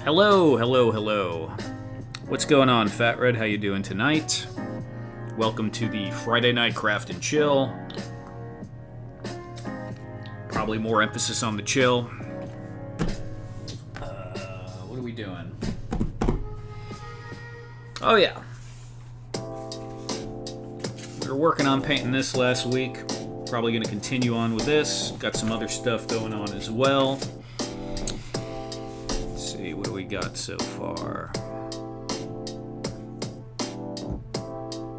Hello, hello, hello. What's going on, Fat Red? How you doing tonight? Welcome to the Friday Night Craft and Chill. Probably more emphasis on the chill. What are we doing? Oh yeah. We were working on painting this last week. Probably going to continue on with this. Got some other stuff going on as well. What do we got so far?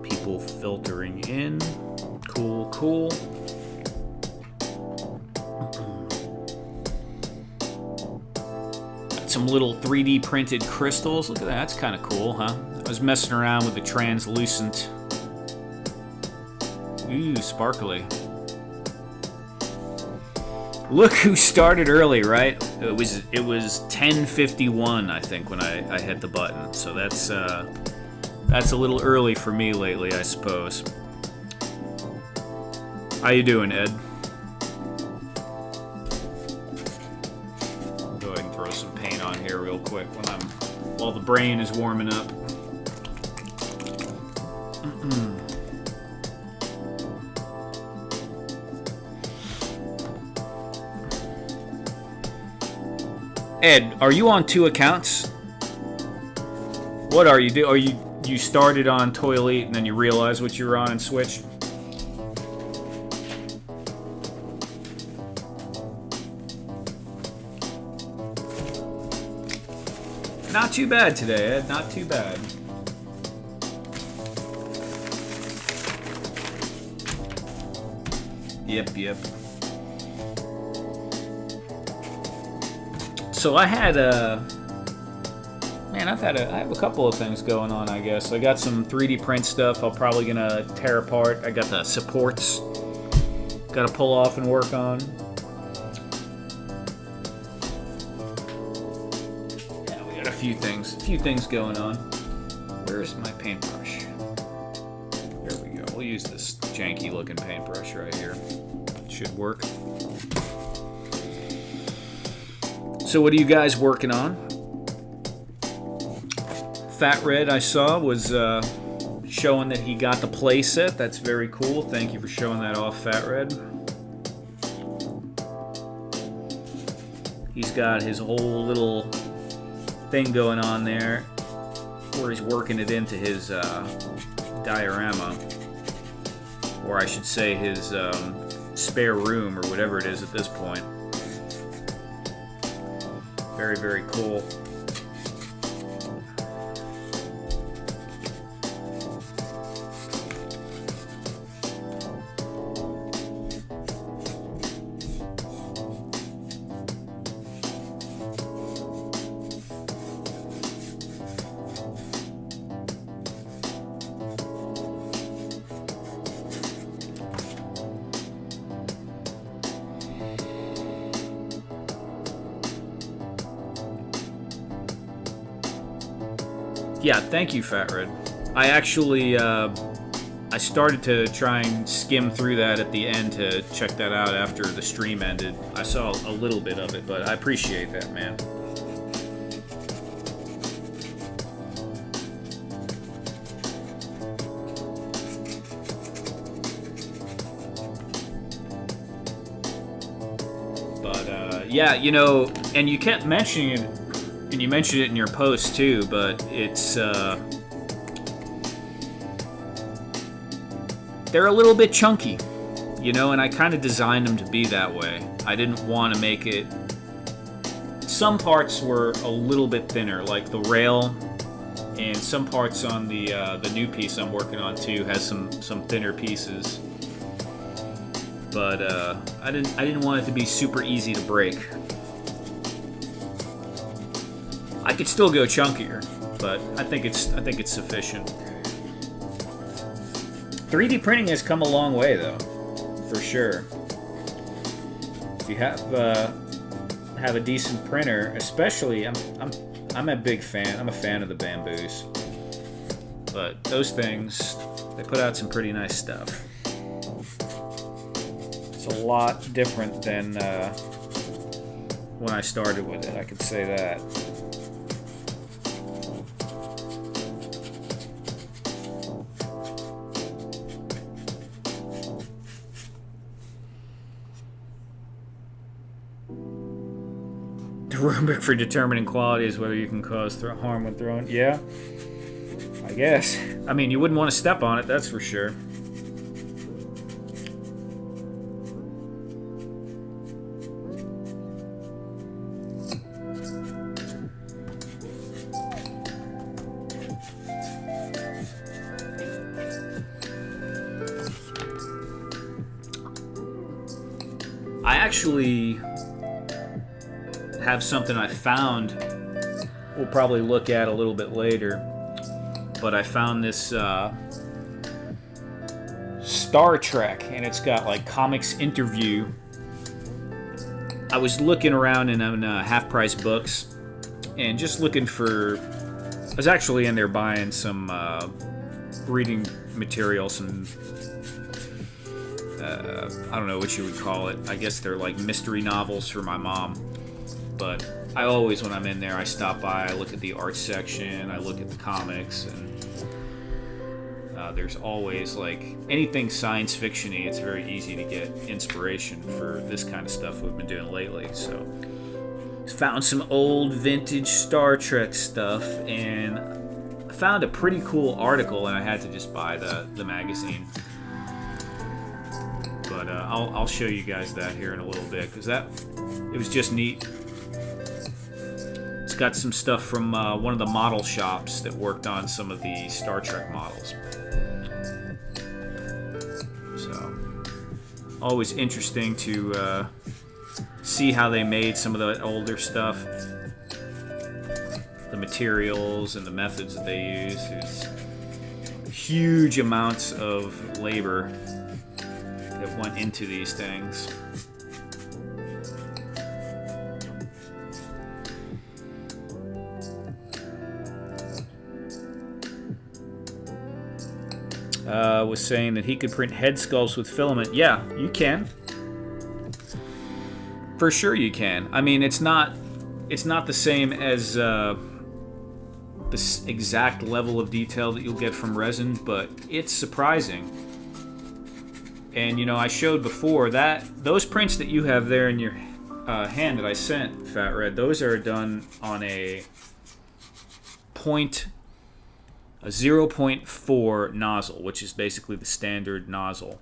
People filtering in. Cool, cool. Got some little 3D printed crystals. Look at that. That's kind of cool, huh? I was messing around with the translucent. Ooh, sparkly. Look who started early, right? It was 10:51, I think, when I hit the button. So that's a little early for me lately, I suppose. How you doing, Ed? I'll go ahead and throw some paint on here real quick while the brain is warming up. Ed, are you on two accounts? What are you do? Are you started on Toy Elite and then you realized what you were on and switched? Not too bad today, Ed. Not too bad. Yep. So I have a couple of things going on, I guess. I got some 3D print stuff I'm probably gonna tear apart. I got the supports gotta pull off and work on. Yeah, we got a few things going on. Where's my paintbrush? There we go. We'll use this janky looking paintbrush right here. Should work. So what are you guys working on? Fat Red, I saw, was showing that he got the play set. That's very cool. Thank you for showing that off, Fat Red. He's got his whole little thing going on there where he's working it into his diorama. Or I should say his spare room, or whatever it is at this point. Very, very cool. Yeah, thank you, Fat Red. I actually, I started to try and skim through that at the end to check that out after the stream ended. I saw a little bit of it, but I appreciate that, man. But, yeah, you know, and you kept mentioning it. And you mentioned it in your post too, but it's they're a little bit chunky, you know, and I kind of designed them to be that way. I didn't want to make it. Some parts were a little bit thinner, like the rail, and some parts on the new piece I'm working on too has some thinner pieces. But I didn't want it to be super easy to break. I could still go chunkier, but I think it's sufficient. 3D printing has come a long way, though, for sure. If you have a decent printer, especially, I'm a big fan. I'm a fan of the Bamboos, but those things, they put out some pretty nice stuff. It's a lot different than when I started with it. I could say that. rubric for determining quality is whether you can cause harm when thrown. Yeah, I guess. I mean, you wouldn't want to step on it, that's for sure. I actually have something I found we'll probably look at a little bit later, but I found this Star Trek, and it's got like comics interview. I was looking around in half-price books and just looking for, I was actually in there buying some reading material, some I don't know what you would call it. I guess they're like mystery novels for my mom. But I always, when I'm in there, I stop by, I look at the art section, I look at the comics, and there's always, like, anything science fiction-y, it's very easy to get inspiration for this kind of stuff we've been doing lately. So, found some old vintage Star Trek stuff, and I found a pretty cool article, and I had to just buy the magazine. But I'll show you guys that here in a little bit, because it was just neat. It's got some stuff from one of the model shops that worked on some of the Star Trek models. So, always interesting to see how they made some of the older stuff. The materials and the methods that they use. There's huge amounts of labor that went into these things. Was saying that he could print head sculpts with filament. Yeah, you can. For sure you can. I mean, it's not the same as the exact level of detail that you'll get from resin, but it's surprising. And, you know, I showed before that those prints that you have there in your hand that I sent, Fat Red, those are done on a 0.4 nozzle, which is basically the standard nozzle.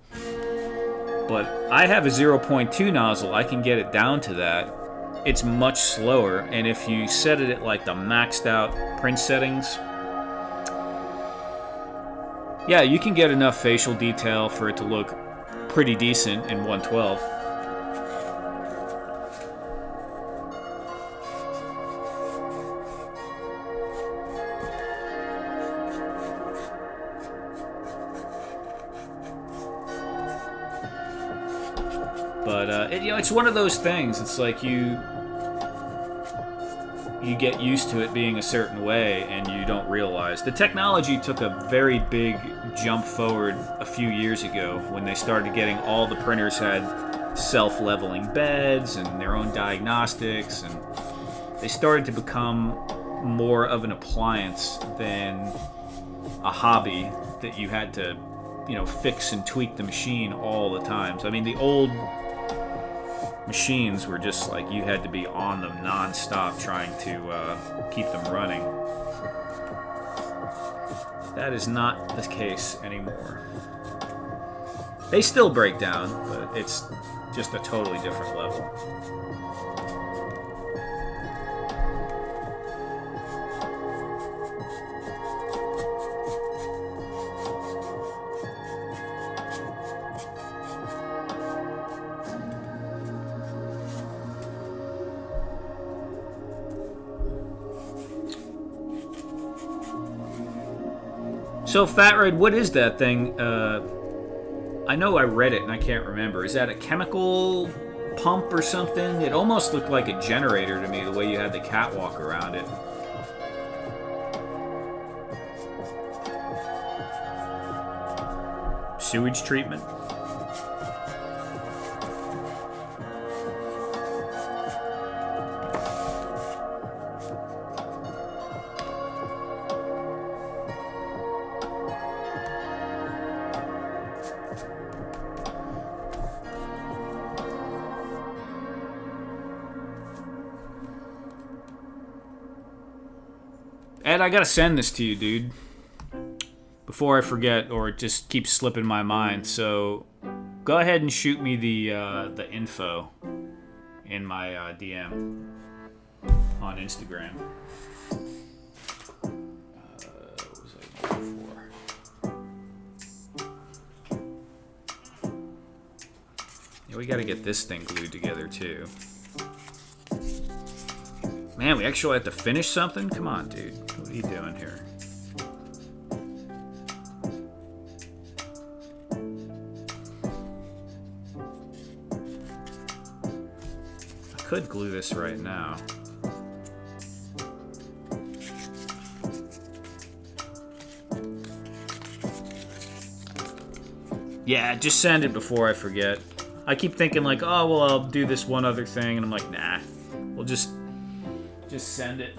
But I have a 0.2 nozzle. I can get it down to that. It's much slower, and if you set it at like the maxed out print settings, yeah, you can get enough facial detail for it to look pretty decent in 112. But it's one of those things. It's like you get used to it being a certain way, and you don't realize the technology took a very big jump forward a few years ago when they started getting all the printers had self-leveling beds and their own diagnostics, and they started to become more of an appliance than a hobby that you had to, fix and tweak the machine all the time. So I mean, the old machines were just like you had to be on them non-stop trying to keep them running. That is not the case anymore. They still break down, but it's just a totally different level. So, Fat Red, what is that thing? I know I read it and I can't remember. Is that a chemical pump or something? It almost looked like a generator to me, the way you had the catwalk around it. Sewage treatment? Ed, I gotta send this to you, dude. Before I forget, or it just keeps slipping my mind. So go ahead and shoot me the info in my DM on Instagram. What was I going for? Yeah, we gotta get this thing glued together too. Man, we actually have to finish something? Come on, dude. What are you doing here? I could glue this right now. Yeah, just send it before I forget. I keep thinking like, oh, well, I'll do this one other thing, and I'm like, nah. We'll just send it.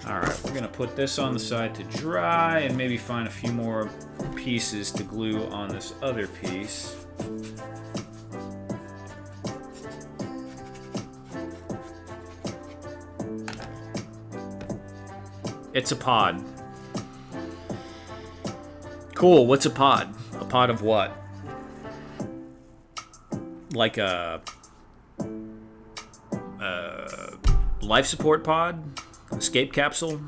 Alright, we're gonna put this on the side to dry and maybe find a few more pieces to glue on this other piece. It's a pod. Cool, what's a pod? A pod of what? Like a life support pod? Escape capsule?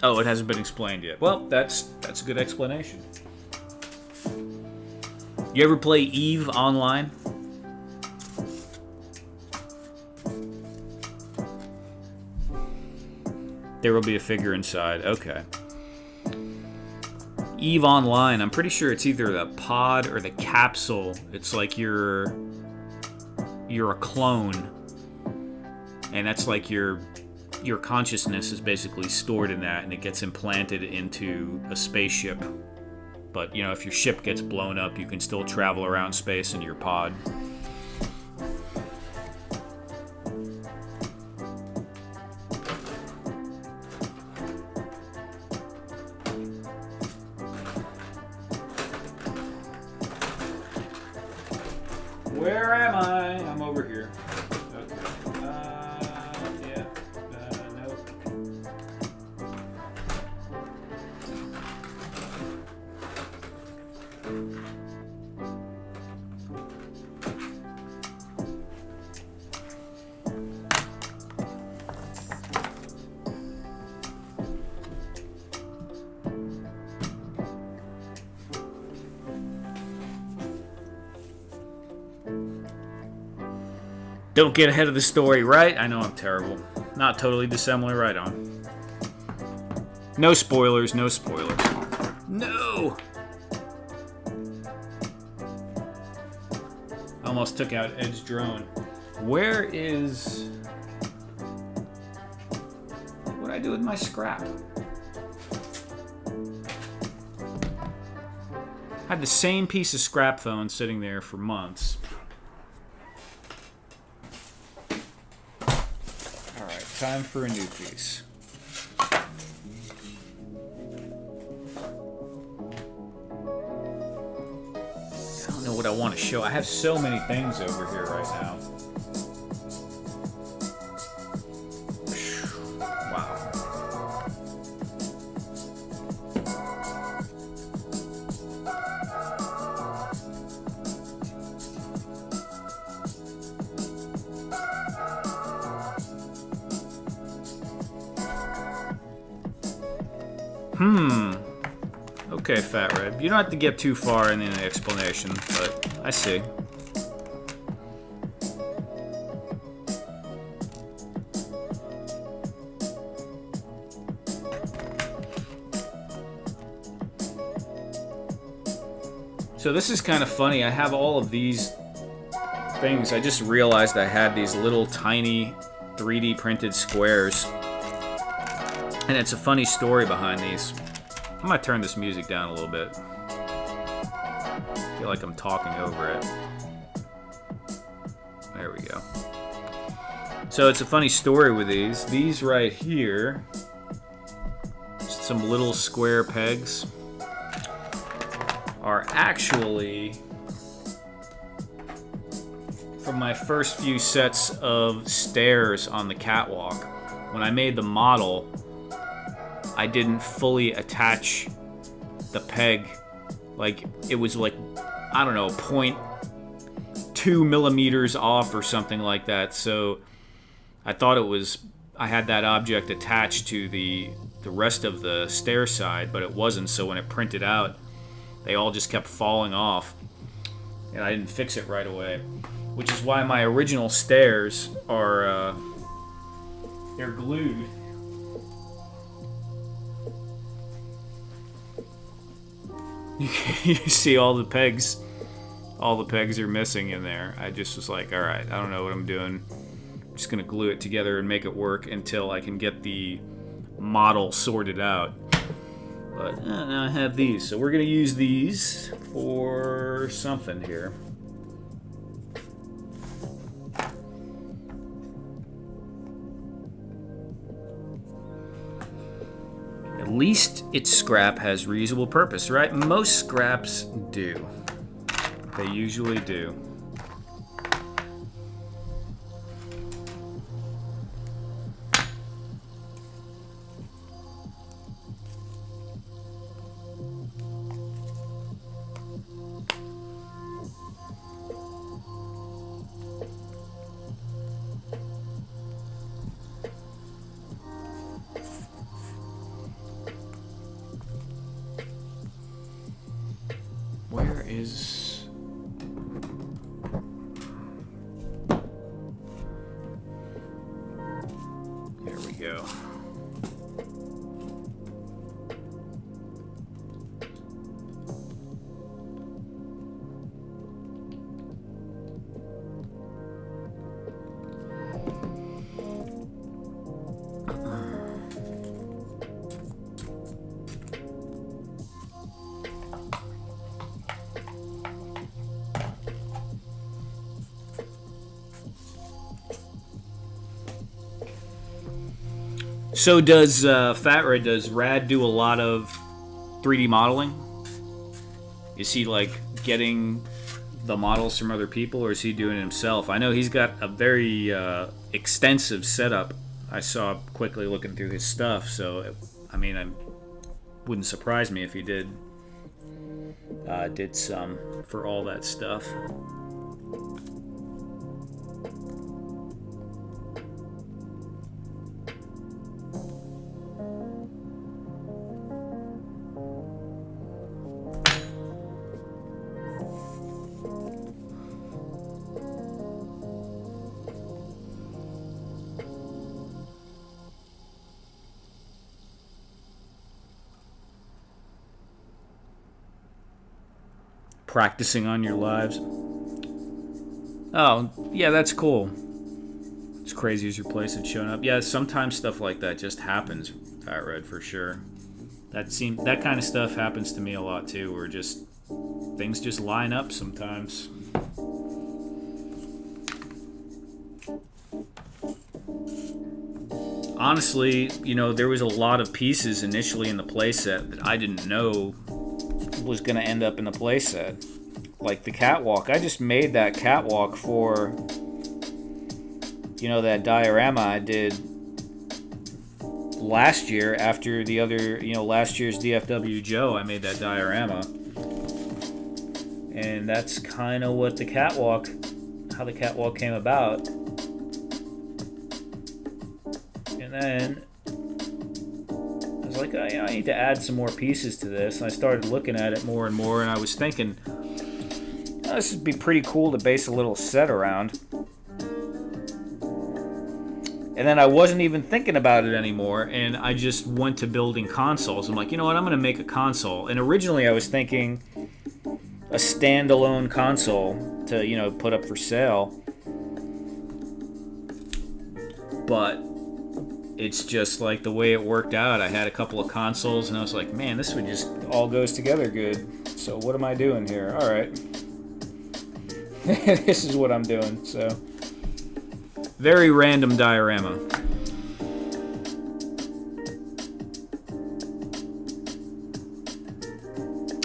Oh, it hasn't been explained yet. Well, that's a good explanation. You ever play Eve online? There will be a figure inside. Okay. Eve Online, I'm pretty sure it's either the pod or the capsule. It's like you're a clone. And that's like your consciousness is basically stored in that, and it gets implanted into a spaceship. But, you know, if your ship gets blown up, you can still travel around space in your pod. Where am I? I'm over here. Okay. Yeah. Nope. Don't get ahead of the story, right? I know I'm terrible. Not totally dissimilar, right on. No spoilers, no spoilers. No! Almost took out Ed's drone. Where is... What'd I do with my scrap? I had the same piece of scrap phone sitting there for months. Time for a new piece. I don't know what I want to show. I have so many things over here right now. Wow. Okay, Fat Red. You don't have to get too far in the explanation, but I see. So this is kind of funny. I have all of these things. I just realized I had these little tiny 3D printed squares. And it's a funny story behind these. I'm gonna turn this music down a little bit. I feel like I'm talking over it. There we go. So it's a funny story with these. These right here, just some little square pegs, are actually from my first few sets of stairs on the catwalk, when I made the model, I didn't fully attach the peg. Like, it was like, I don't know, 0.2 millimeters off or something like that. So I thought I had that object attached to the rest of the stair side, but it wasn't. So when it printed out, they all just kept falling off, and I didn't fix it right away. Which is why my original stairs are, they're glued. You see all the pegs are missing in there. I just was like, alright, I don't know what I'm doing. I'm just gonna glue it together and make it work until I can get the model sorted out. But now I have these, so we're gonna use these for something here. At least its scrap has reusable purpose, right? Most scraps do. They usually do. Where is... There we go. So does does Rad do a lot of 3D modeling? Is he like getting the models from other people, or is he doing it himself? I know he's got a very extensive setup. I saw quickly looking through his stuff, so I mean, it wouldn't surprise me if he did some for all that stuff. Practicing on your lives. Oh, yeah, that's cool. It's crazy as your place had shown up. Yeah, sometimes stuff like that just happens, Fat Red, for sure. That kind of stuff happens to me a lot too, where just things just line up sometimes. Honestly, you know, there was a lot of pieces initially in the playset that I didn't know was going to end up in the playset. Like the catwalk. I just made that catwalk for, you know, that diorama I did last year after the other, you know, last year's DFW Joe. I made that diorama. And that's kind of what the catwalk, how the catwalk came about. And then I was like, oh, you know, I need to add some more pieces to this. And I started looking at it more and more, and I was thinking, oh, this would be pretty cool to base a little set around. And then I wasn't even thinking about it anymore, and I just went to building consoles. I'm like, you know what, I'm going to make a console. And originally I was thinking a standalone console to, you know, put up for sale. But it's just like the way it worked out. I had a couple of consoles, and I was like, man, this would just all goes together good. So what am I doing here? All right. This is what I'm doing. So very random diorama.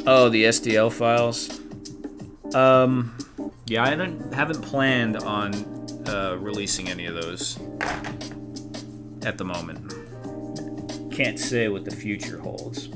Oh, the STL files. Yeah, I haven't planned on releasing any of those at the moment. Can't say what the future holds.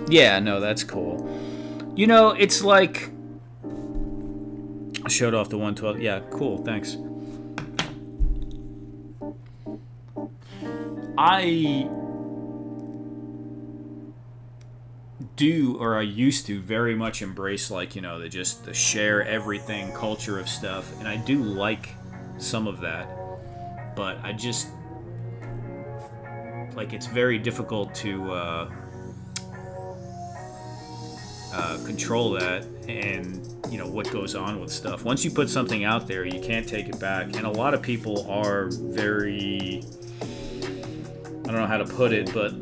Yeah, no, that's cool. You know, it's like... I showed off the 112. Yeah, cool, thanks. I do, or I used to, very much embrace, like, you know, the share everything culture of stuff, and I do like some of that, but I just... like, it's very difficult to... control that, and you know what goes on with stuff. Once you put something out there, you can't take it back, and a lot of people are very, I don't know how to put it, but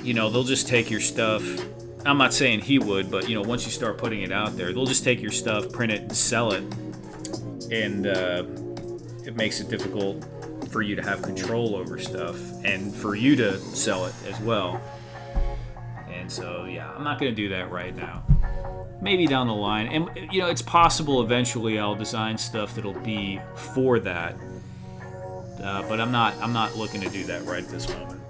you know, they'll just take your stuff. I'm not saying he would, but you know, once you start putting it out there, they'll just take your stuff, print it, and sell it, and it makes it difficult for you to have control over stuff, and for you to sell it as well. And so, yeah, I'm not going to do that right now. Maybe down the line. And, you know, it's possible eventually I'll design stuff that'll be for that. But I'm not looking to do that right this moment.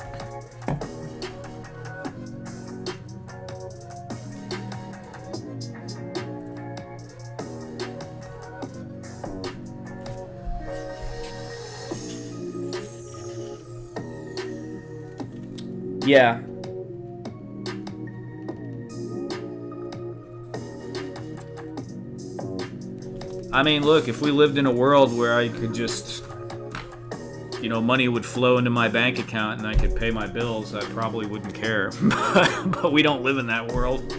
Yeah. I mean, look, if we lived in a world where I could just, you know, money would flow into my bank account and I could pay my bills, I probably wouldn't care. But we don't live in that world.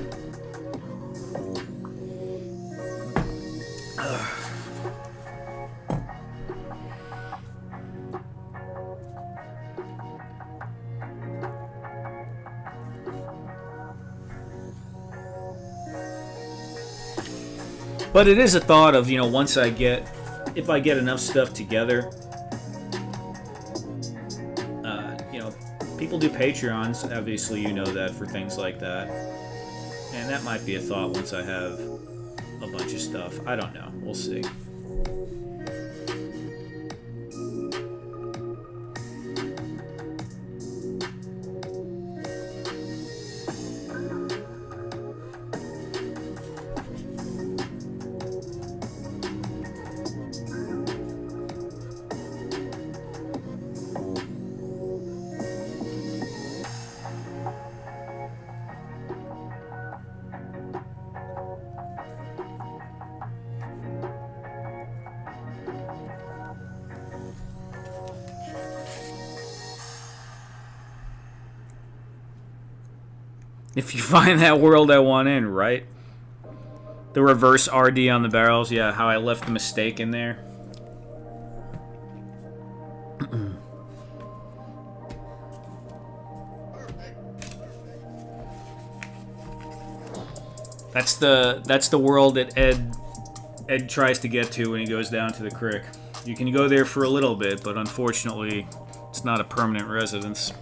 But it is a thought of, you know, once I get, if I get enough stuff together, you know, people do Patreons, obviously you know that, for things like that. And that might be a thought once I have a bunch of stuff. I don't know. We'll see. If you find that world I want in, right? The reverse RD on the barrels, yeah, how I left the mistake in there. That's the world that Ed tries to get to when he goes down to the creek. You can go there for a little bit, but unfortunately, it's not a permanent residence.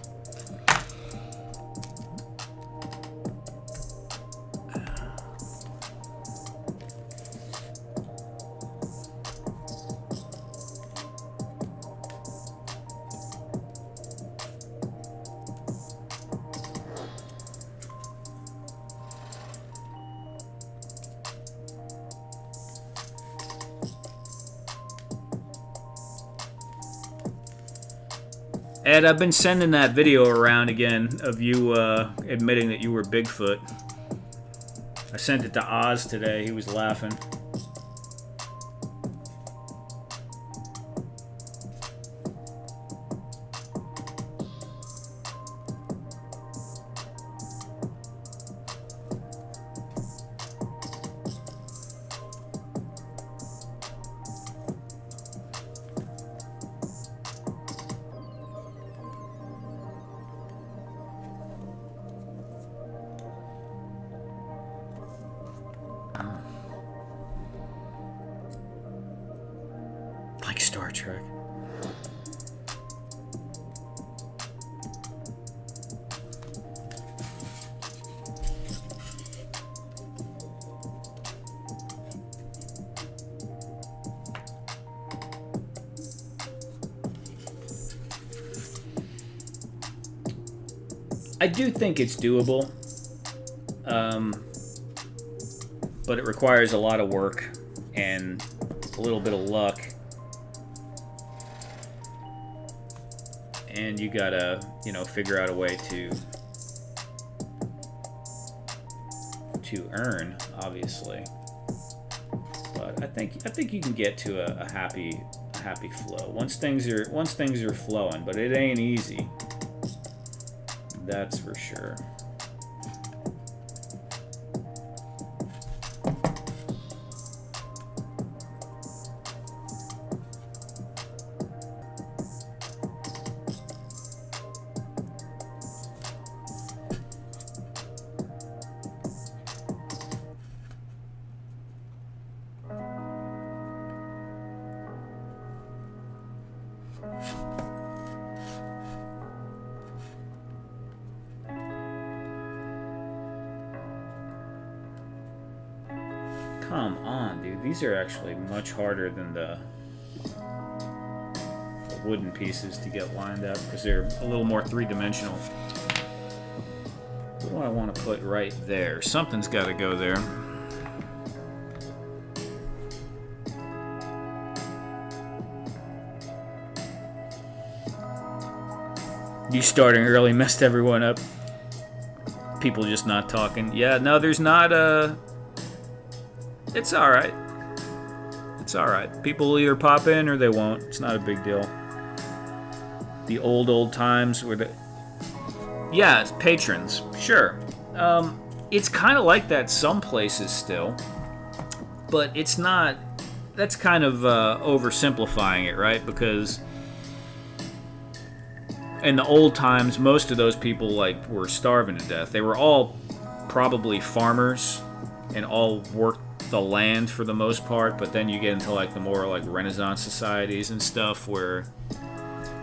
Ed, I've been sending that video around again of you admitting that you were Bigfoot. I sent it to Oz today. He was laughing. Trek. I do think it's doable, but it requires a lot of work and a little bit of luck, and you gotta, figure out a way to earn, obviously. But I think you can get to a happy flow once things are flowing, but it ain't easy. That's for sure. Come on, dude. These are actually much harder than the wooden pieces to get lined up because they're a little more three-dimensional. What do I want to put right there? Something's got to go there. You starting early messed everyone up. People just not talking. Yeah, no, there's not a... It's alright. It's alright. People will either pop in or they won't. It's not a big deal. The old times where the... Yeah, it's patrons. Sure. It's kind of like that some places still. But it's not... That's kind of oversimplifying it, right? Because in the old times, most of those people were starving to death. They were all probably farmers and all worked the land for the most part, but then you get into the more Renaissance societies and stuff where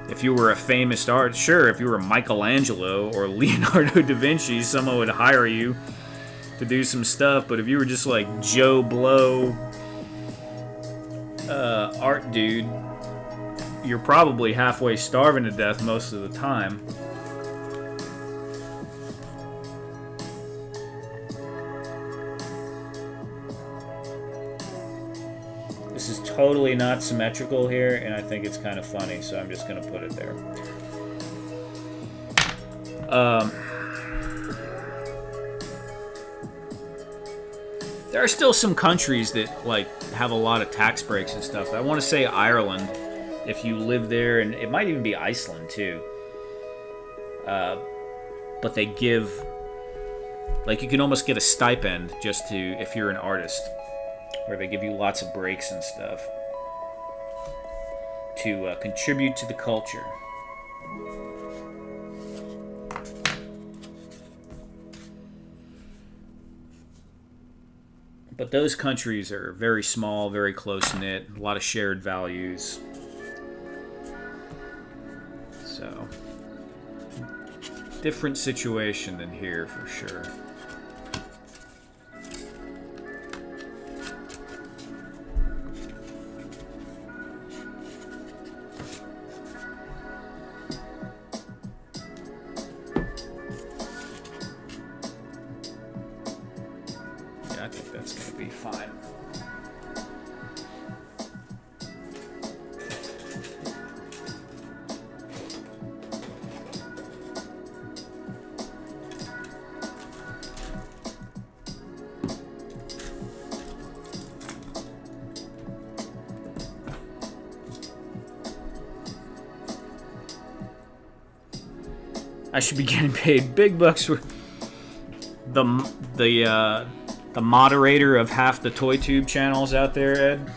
if you were a famous artist, sure, if you were Michelangelo or Leonardo da Vinci, someone would hire you to do some stuff, but if you were just Joe Blow art dude, you're probably halfway starving to death most of the time. This is totally not symmetrical here, and I think it's kind of funny, so I'm just going to put it there. There are still some countries that have a lot of tax breaks and stuff. I want to say Ireland, if you live there, and it might even be Iceland too. But they give, you can almost get a stipend just to, if you're an artist, where they give you lots of breaks and stuff to contribute to the culture. But those countries are very small, very close-knit, a lot of shared values. So, different situation than here for sure. Yeah, I think that's going to be fine. I should be getting paid big bucks for the moderator of half the ToyTube channels out there, Ed.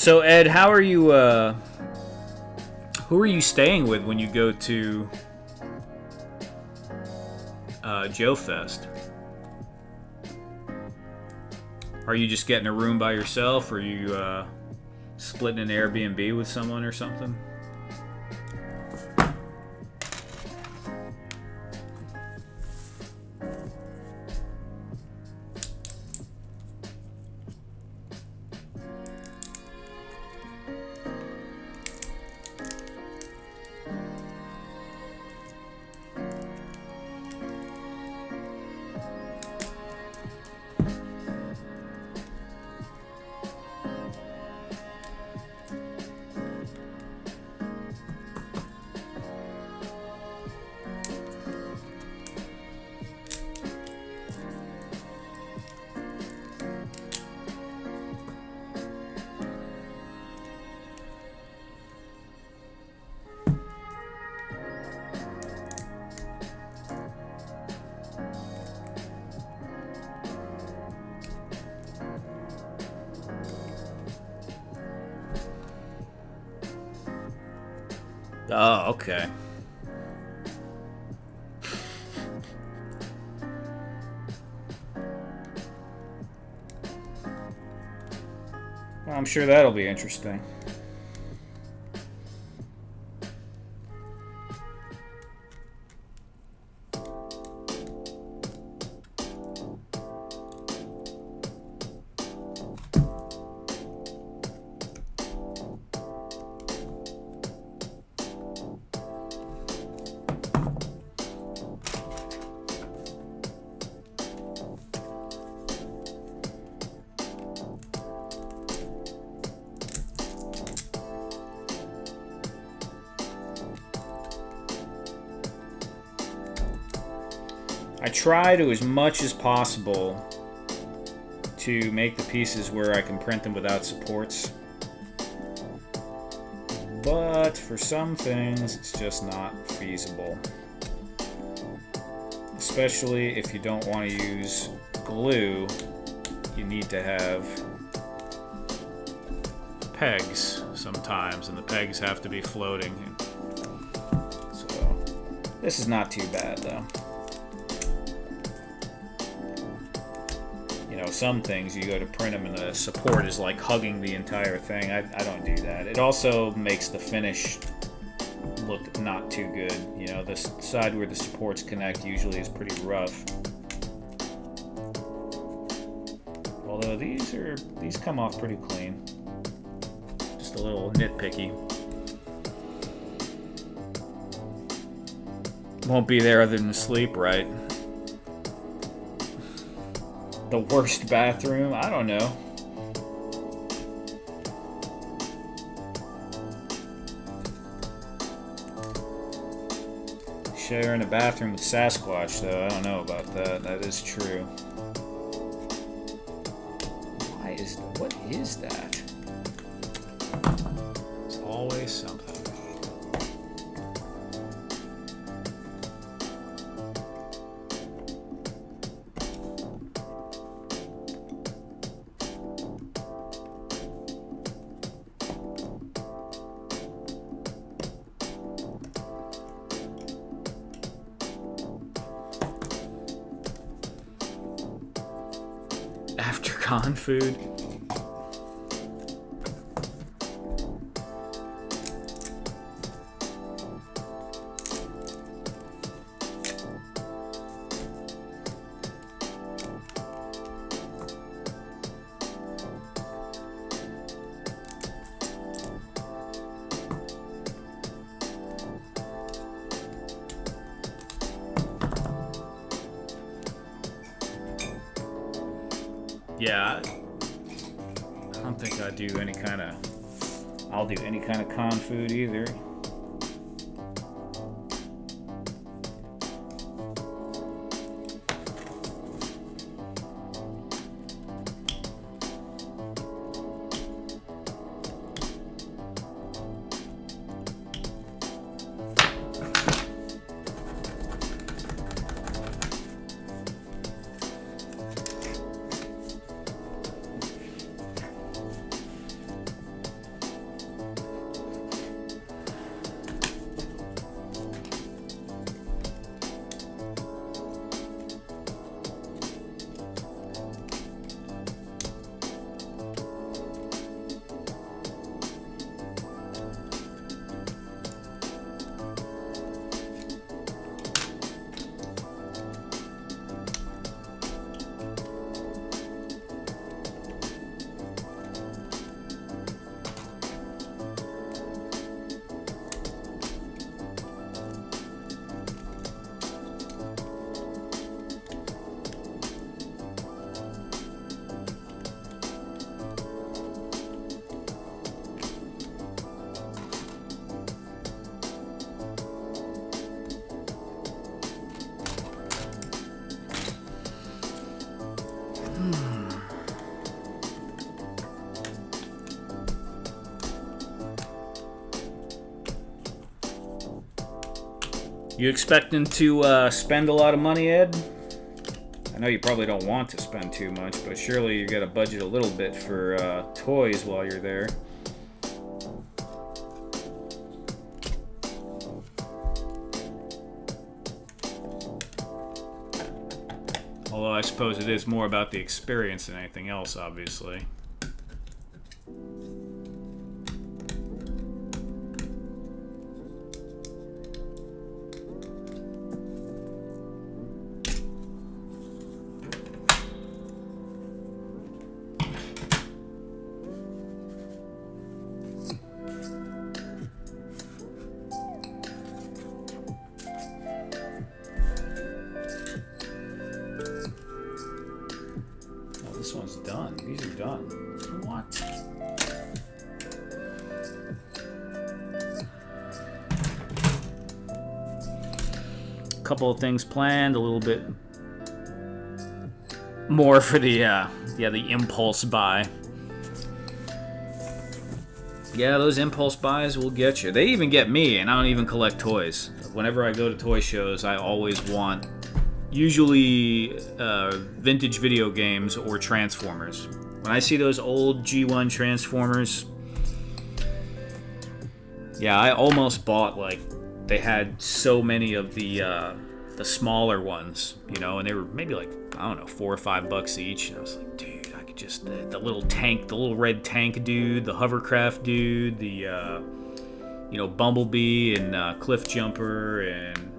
So Ed, how are you? Who are you staying with when you go to Joe Fest? Are you just getting a room by yourself, or are you splitting an Airbnb with someone or something? Oh, okay. Well, I'm sure that'll be interesting. I try to, as much as possible, to make the pieces where I can print them without supports. But for some things, it's just not feasible. Especially if you don't want to use glue, you need to have pegs sometimes, and the pegs have to be floating. So, this is not too bad though. Some things you go to print them and the support is like hugging the entire thing. I don't do that. It also makes the finish look not too good. The side where the supports connect usually is pretty rough. Although these come off pretty clean. Just a little nitpicky. Won't be there other than sleep, right? The worst bathroom? I don't know. Sharing a bathroom with Sasquatch, though. I don't know about that. That is true. What is that? It's always something. After con food. Yeah, I don't think I'll do any kind of con food either. You expecting to spend a lot of money, Ed? I know you probably don't want to spend too much, but surely you gotta budget a little bit for toys while you're there. Although I suppose it is more about the experience than anything else, obviously. This one's done. These are done. What? A couple of things planned. A little bit more for the the impulse buy. Yeah, those impulse buys will get you. They even get me, and I don't even collect toys. Whenever I go to toy shows, I always want usually vintage video games or Transformers. When I see those old G1 Transformers, yeah, I almost bought, like, they had so many of the smaller ones, you know, and they were maybe like, I don't know, $4 or $5 each, and I was like, dude, I could just, the little tank, the little red tank dude, the hovercraft dude, the Bumblebee and Cliff Jumper and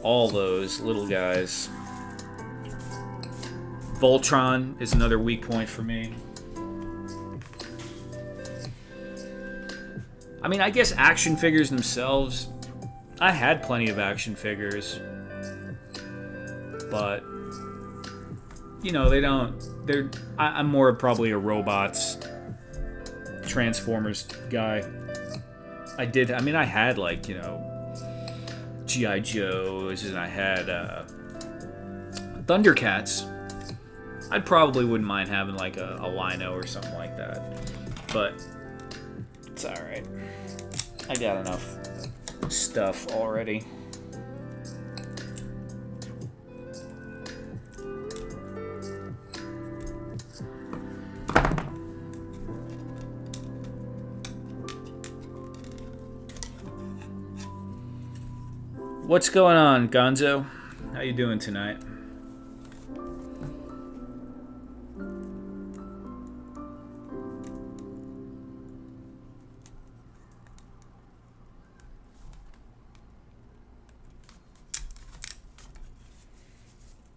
all those little guys. Voltron is another weak point for me. I mean, I guess action figures themselves, I had plenty of action figures, but you know, I'm more probably a robots, Transformers guy. I had, like, you know, G.I. Joes, and I had Thundercats. I probably wouldn't mind having, like, a Lino or something like that, but it's alright. I got enough stuff already. What's going on, Gonzo? How you doing tonight?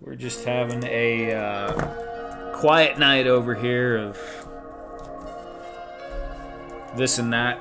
We're just having a quiet night over here of this and that.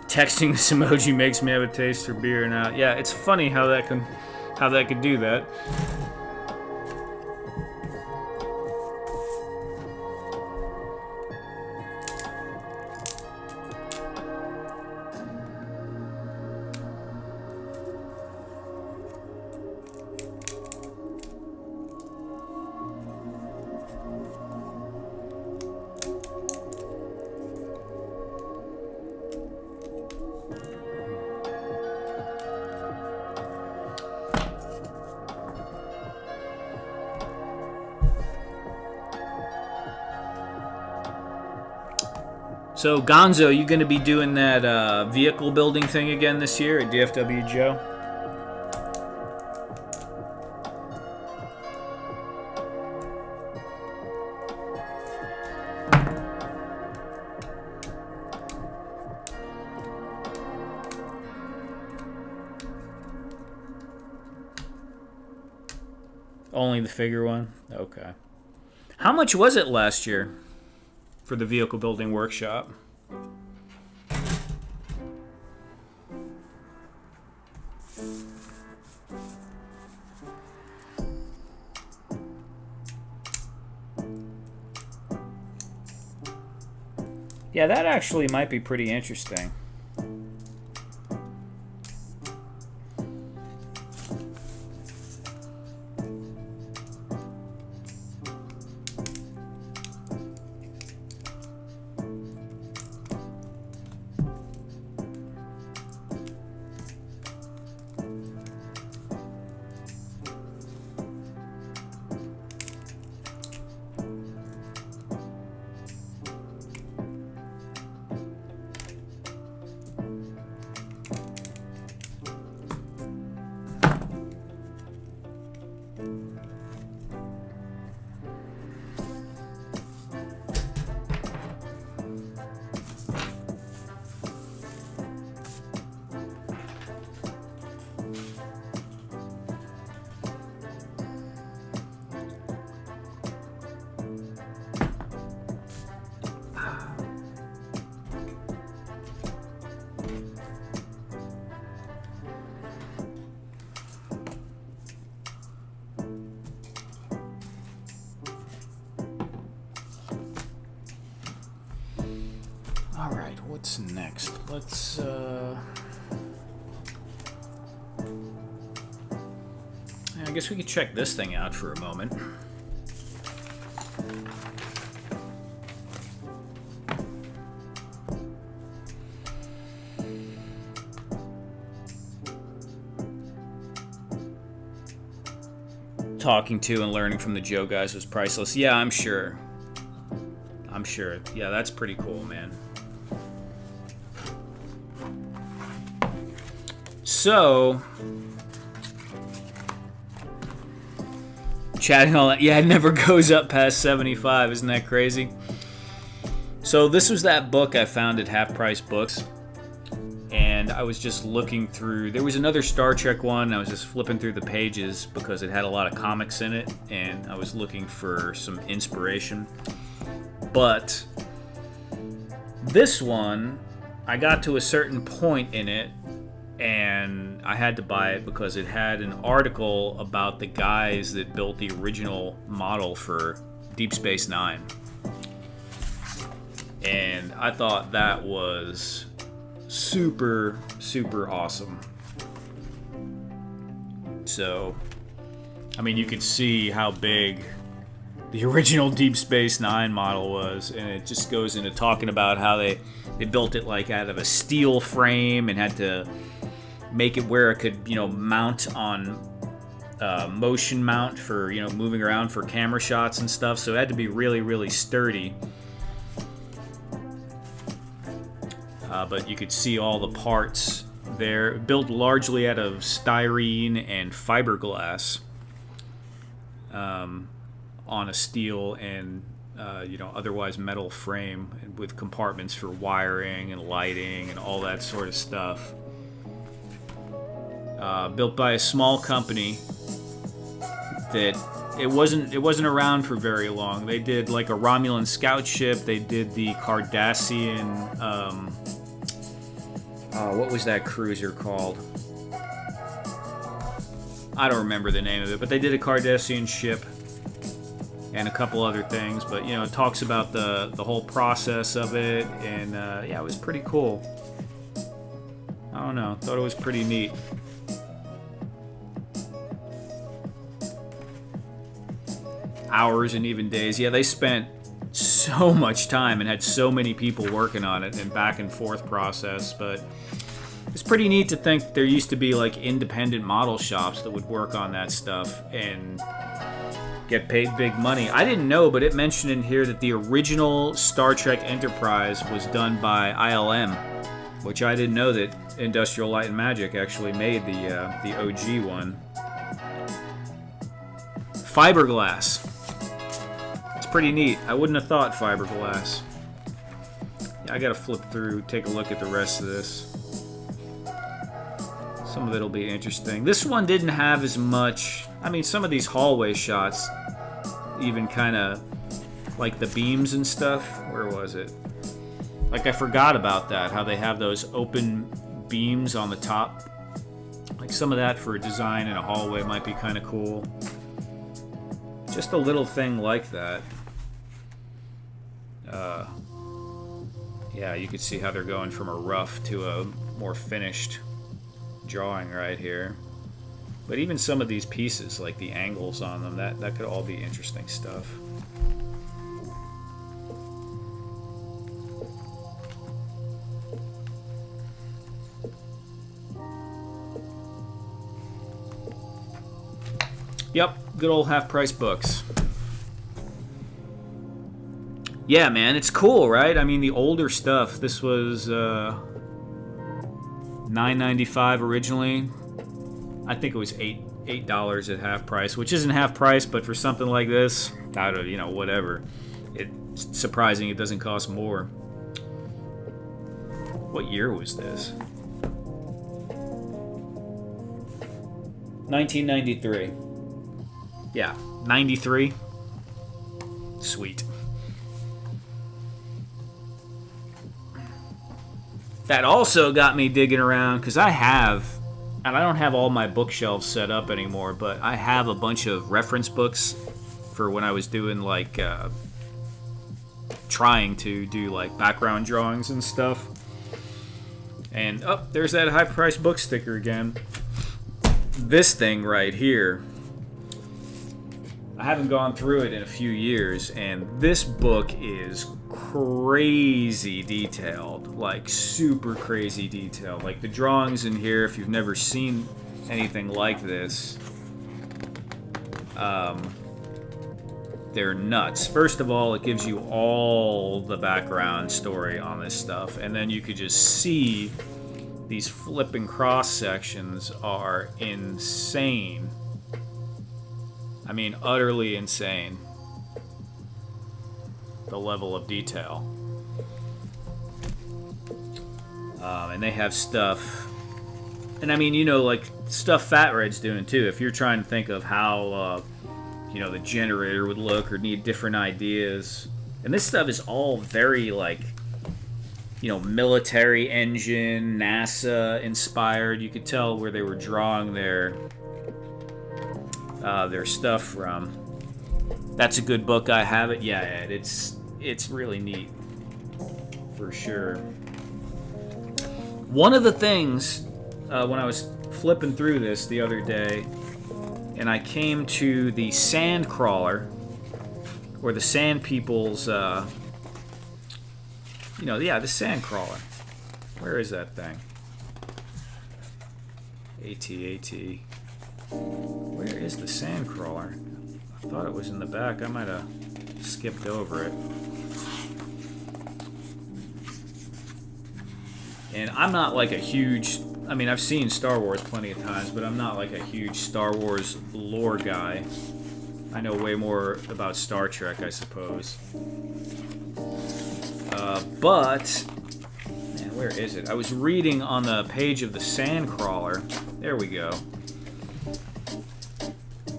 Texting this emoji makes me have a taste for beer now. Yeah, it's funny how that could do that. So, Gonzo, you going to be doing that vehicle building thing again this year at DFW Joe? Only the figure one? Okay. How much was it last year for the vehicle building workshop? Yeah, that actually might be pretty interesting. Alright, what's next? Let's, I guess we could check this thing out for a moment. Talking to and learning from the Joe guys was priceless. Yeah, I'm sure. I'm sure. Yeah, that's pretty cool, man. So, chatting all that. Yeah, it never goes up past 75. Isn't that crazy? So this was that book I found at Half Price Books. And I was just looking through. There was another Star Trek one. I was just flipping through the pages because it had a lot of comics in it. And I was looking for some inspiration. But this one, I got to a certain point in it. And I had to buy it because it had an article about the guys that built the original model for Deep Space Nine. And I thought that was super, super awesome. So, I mean, you could see how big the original Deep Space Nine model was. And it just goes into talking about how they built it like out of a steel frame and had to make it where it could, mount on motion mount for, moving around for camera shots and stuff. So it had to be really, really sturdy. But you could see all the parts there, built largely out of styrene and fiberglass on a steel and otherwise metal frame with compartments for wiring and lighting and all that sort of stuff. Built by a small company that it wasn't around for very long. They did like a Romulan scout ship. They did the Cardassian. What was that cruiser called? I don't remember the name of it, but they did a Cardassian ship and a couple other things. But it talks about the whole process of it, and it was pretty cool. I don't know. Thought it was pretty neat. Hours and even days. Yeah, they spent so much time and had so many people working on it and back and forth process, but it's pretty neat to think there used to be like independent model shops that would work on that stuff and get paid big money. I didn't know, but it mentioned in here that the original Star Trek Enterprise was done by ILM, which I didn't know that Industrial Light and Magic actually made the OG one. Fiberglass. It's pretty neat. I wouldn't have thought fiberglass. Yeah, I gotta flip through, take a look at the rest of this. Some of it'll be interesting. This one didn't have as much. I mean, some of these hallway shots, even kind of like the beams and stuff. Where was it? Like, I forgot about that, how they have those open beams on the top. Like, some of that for a design in a hallway might be kind of cool. Just a little thing like that. Yeah, you can see how they're going from a rough to a more finished drawing right here. But even some of these pieces, like the angles on them, that could all be interesting stuff. Yep, good old half-price books. Yeah, man, it's cool, right? I mean, the older stuff, this was $9.95 originally. I think it was $8 at half price, which isn't half price, but for something like this, I don't, whatever. It's surprising it doesn't cost more. What year was this? 1993. Yeah, 93. Sweet. That also got me digging around, because I have, and I don't have all my bookshelves set up anymore, but I have a bunch of reference books for when I was doing, like, trying to do, like, background drawings and stuff. And, oh, there's that high-priced book sticker again. This thing right here, I haven't gone through it in a few years, and this book is crazy detailed, like super crazy detailed. Like the drawings in here, if you've never seen anything like this, they're nuts. First of all, it gives you all the background story on this stuff, and then you could just see these flipping cross sections are insane. I mean, utterly insane. The level of detail. And they have stuff. And I mean, like stuff Fat Red's doing too. If you're trying to think of how, the generator would look or need different ideas. And this stuff is all very, like, military engine, NASA inspired. You could tell where they were drawing their stuff from. That's a good book. I have it. Yeah, Ed, it's really neat for sure. One of the things when I was flipping through this the other day, and I came to the sand crawler, or the sand people's, the sand crawler. Where is that thing? AT. Where is the sand crawler? I thought it was in the back. I might have skipped over it. And I'm not like a huge... I mean, I've seen Star Wars plenty of times, but I'm not like a huge Star Wars lore guy. I know way more about Star Trek, I suppose. But... Man, where is it? I was reading on the page of the Sandcrawler. There we go.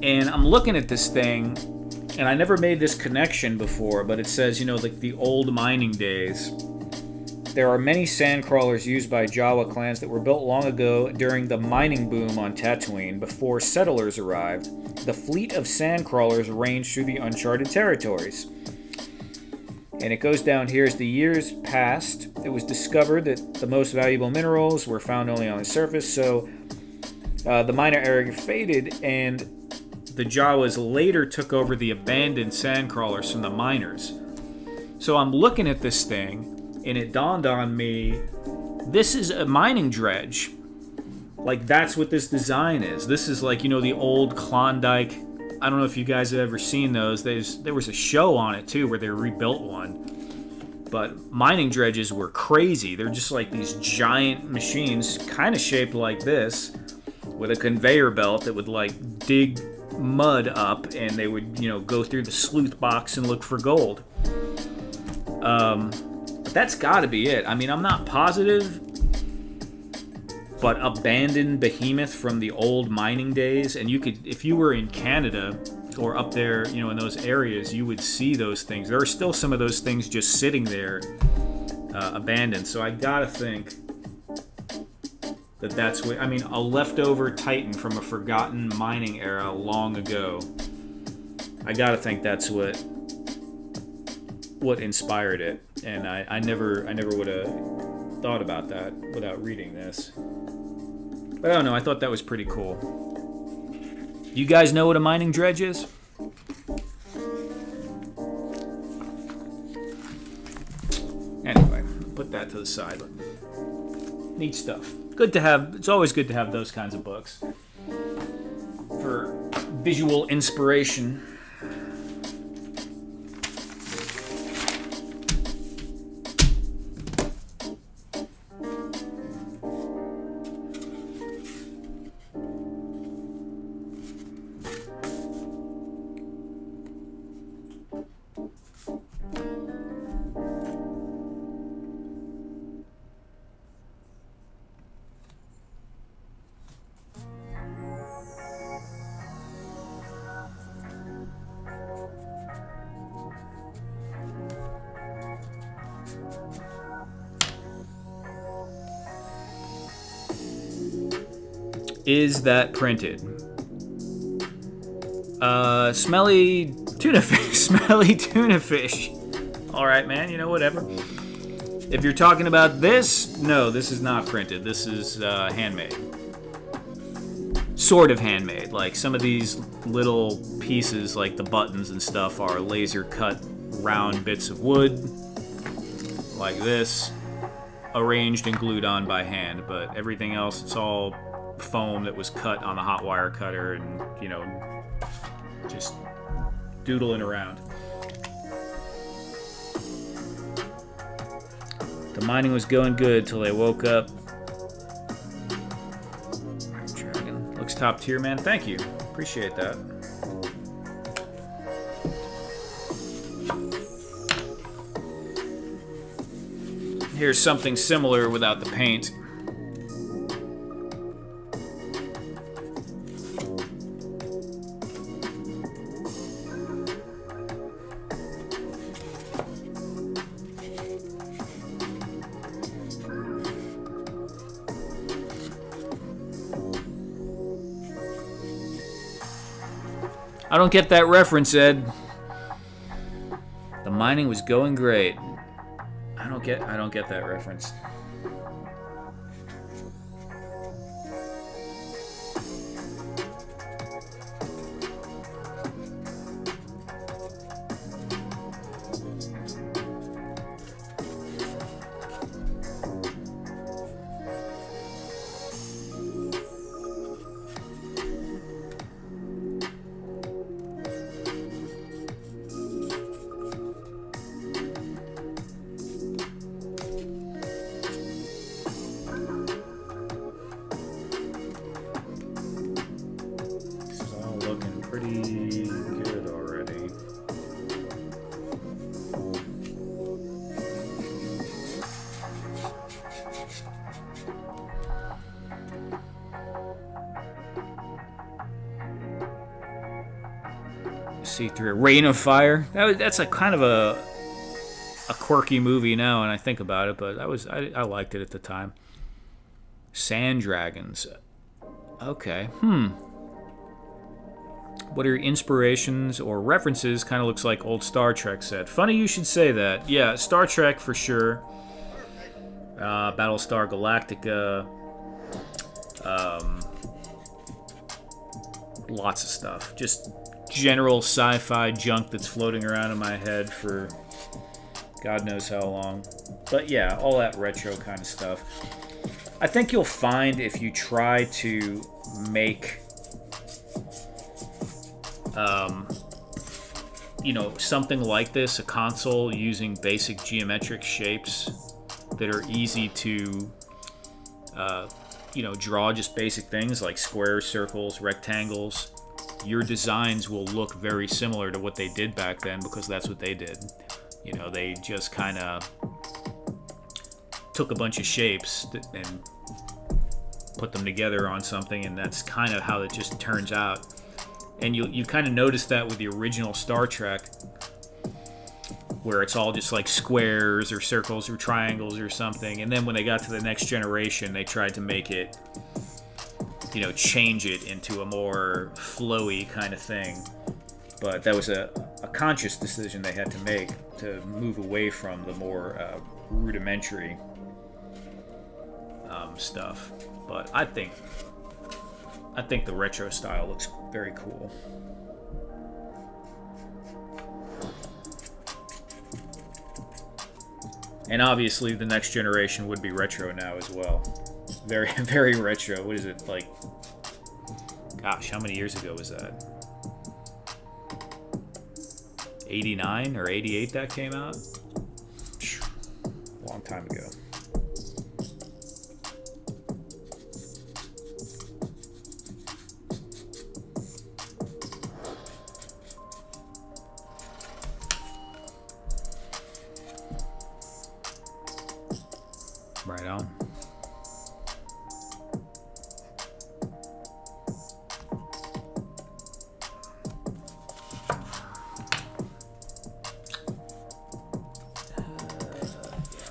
And I'm looking at this thing, and I never made this connection before, but it says, like the old mining days. There are many sandcrawlers used by Jawa clans that were built long ago during the mining boom on Tatooine before settlers arrived. The fleet of sandcrawlers ranged through the uncharted territories. And it goes down here. As the years passed, it was discovered that the most valuable minerals were found only on the surface, so the miner era faded, and the Jawas later took over the abandoned sandcrawlers from the miners. So I'm looking at this thing, and it dawned on me, this is a mining dredge. Like, that's what this design is. This is like, the old Klondike I don't know if you guys have ever seen those. There was a show on it too where they rebuilt one. But mining dredges were crazy. They're just like these giant machines, kind of shaped like this, with a conveyor belt that would like dig mud up, and they would, you know, go through the sleuth box and look for gold. That's got to be it. I mean, I'm not positive, but abandoned behemoth from the old mining days, and you could, if you were in Canada or up there, you know, in those areas, you would see those things. There are still some of those things just sitting there, abandoned. So I gotta think that that's what, I mean, a leftover titan from a forgotten mining era long ago. I gotta think that's what inspired it, and I never would have thought about that without reading this. But I don't know, I thought that was pretty cool. You guys know what a mining dredge is? Anyway, put that to the side. Neat stuff. Good to have. It's always good to have those kinds of books for visual inspiration. Is that printed? Smelly tuna fish. Smelly tuna fish. All right, man. You know, whatever. If you're talking about this, no, this is not printed. This is handmade. Sort of handmade. Like some of these little pieces, like the buttons and stuff, are laser cut round bits of wood, like this, arranged and glued on by hand. But everything else, it's all foam that was cut on the hot wire cutter, and, you know, just doodling around. The mining was going good till they woke up. Dragon looks top tier, man. Thank you, appreciate that. Here's something similar without the paint. I don't get that reference, Ed. The mining was going great. I don't get that reference. Pretty good already. See through Rain of Fire. That's a kind of a quirky movie now, and I think about it, but I liked it at the time. Sand dragons. Okay. What are your inspirations or references? Kind of looks like old Star Trek set. Funny you should say that. Yeah, Star Trek for sure. Battlestar Galactica. Lots of stuff. Just general sci-fi junk that's floating around in my head for God knows how long. But yeah, all that retro kind of stuff. I think you'll find if you try to make You know, something like this, a console using basic geometric shapes that are easy to, you know, draw just basic things like squares, circles, rectangles. Your designs will look very similar to what they did back then because that's what they did. You know, they just kind of took a bunch of shapes and put them together on something, and that's kind of how it just turns out. And you kind of notice that with the original Star Trek, where it's all just like squares or circles or triangles or something. And then when they got to the Next Generation, they tried to make it, you know, change it into a more flowy kind of thing. But that was a conscious decision they had to make to move away from the more rudimentary stuff. But I think the retro style looks very cool. And obviously the Next Generation would be retro now as well. Very, very retro. What is it, like, gosh, how many years ago was that? 89 or 88 that came out? Long time ago. Right on.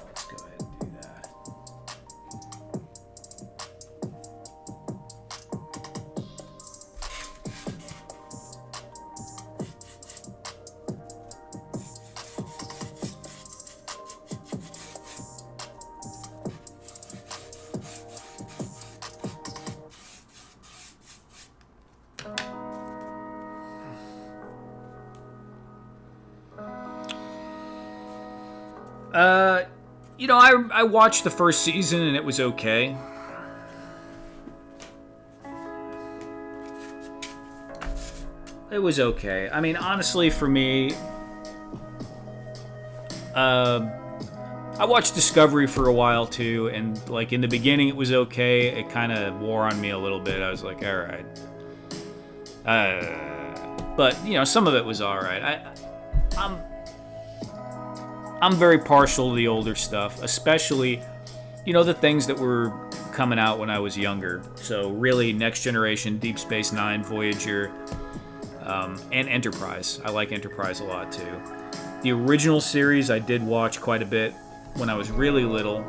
Let's go ahead and do that. You know, I watched the first season and it was okay. It was okay. I mean, honestly, for me, I watched Discovery for a while too, and like in the beginning it was okay. It kind of wore on me a little bit. I was like, all right. But you know, some of it was all right. I'm very partial to the older stuff, especially, you know, the things that were coming out when I was younger. So really, Next Generation, Deep Space Nine, Voyager, and Enterprise. I like Enterprise a lot too. The original series I did watch quite a bit when I was really little,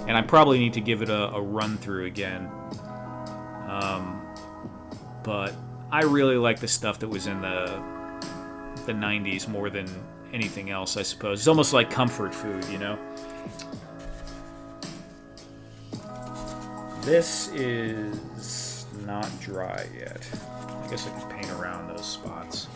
and I probably need to give it a run through again. But I really like the stuff that was in the 90s more than anything else, I suppose. It's almost like comfort food, you know? This is not dry yet. I guess I can paint around those spots.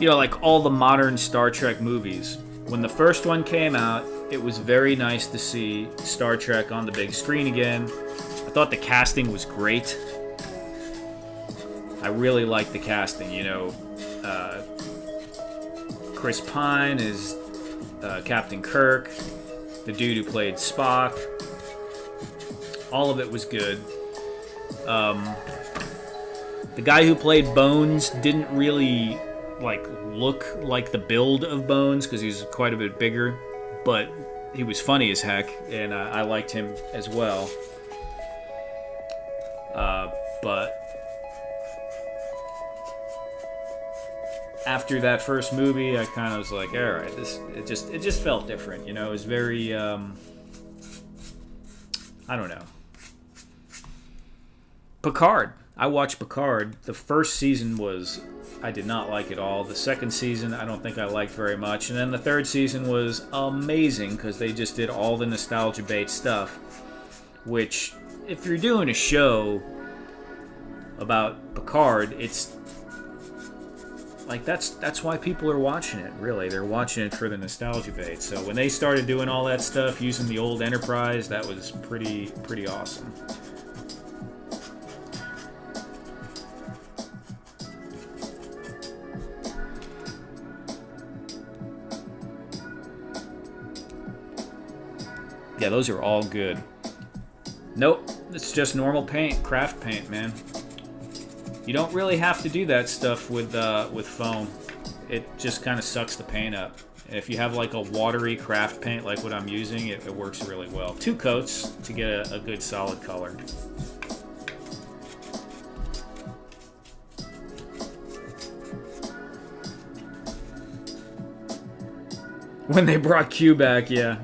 You know, like all the modern Star Trek movies. When the first one came out, it was very nice to see Star Trek on the big screen again. I thought the casting was great. I really liked the casting, you know. Chris Pine is Captain Kirk. The dude who played Spock. All of it was good. The guy who played Bones didn't really like look like the build of Bones because he was quite a bit bigger, but he was funny as heck, and I liked him as well. But after that first movie, I kind of was like, all right, it just felt different, you know. It was very I don't know. Picard. I watched Picard. The first season I did not like at all. The second season, I don't think I liked very much. And then the third season was amazing because they just did all the nostalgia bait stuff. Which, if you're doing a show about Picard, it's like that's why people are watching it. Really, they're watching it for the nostalgia bait. So when they started doing all that stuff using the old Enterprise, that was pretty awesome. Yeah, those are all good. Nope, it's just normal paint, craft paint, man. You don't really have to do that stuff with foam. It just kind of sucks the paint up. And if you have like a watery craft paint like what I'm using, it works really well. 2 coats to get a good solid color. When they brought Q back, yeah.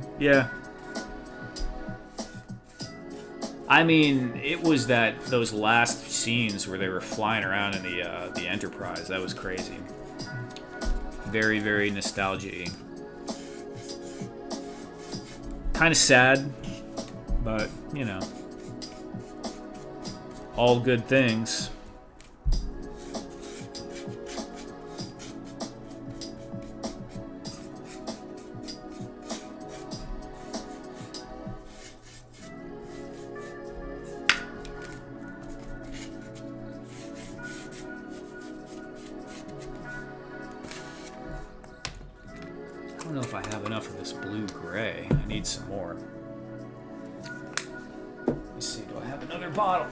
I mean, it was those last scenes where they were flying around in the Enterprise. That was crazy. Very, very nostalgic. Kind of sad, but you know, all good things. I don't know if I have enough of this blue-gray. I need some more. Let me see, do I have another bottle?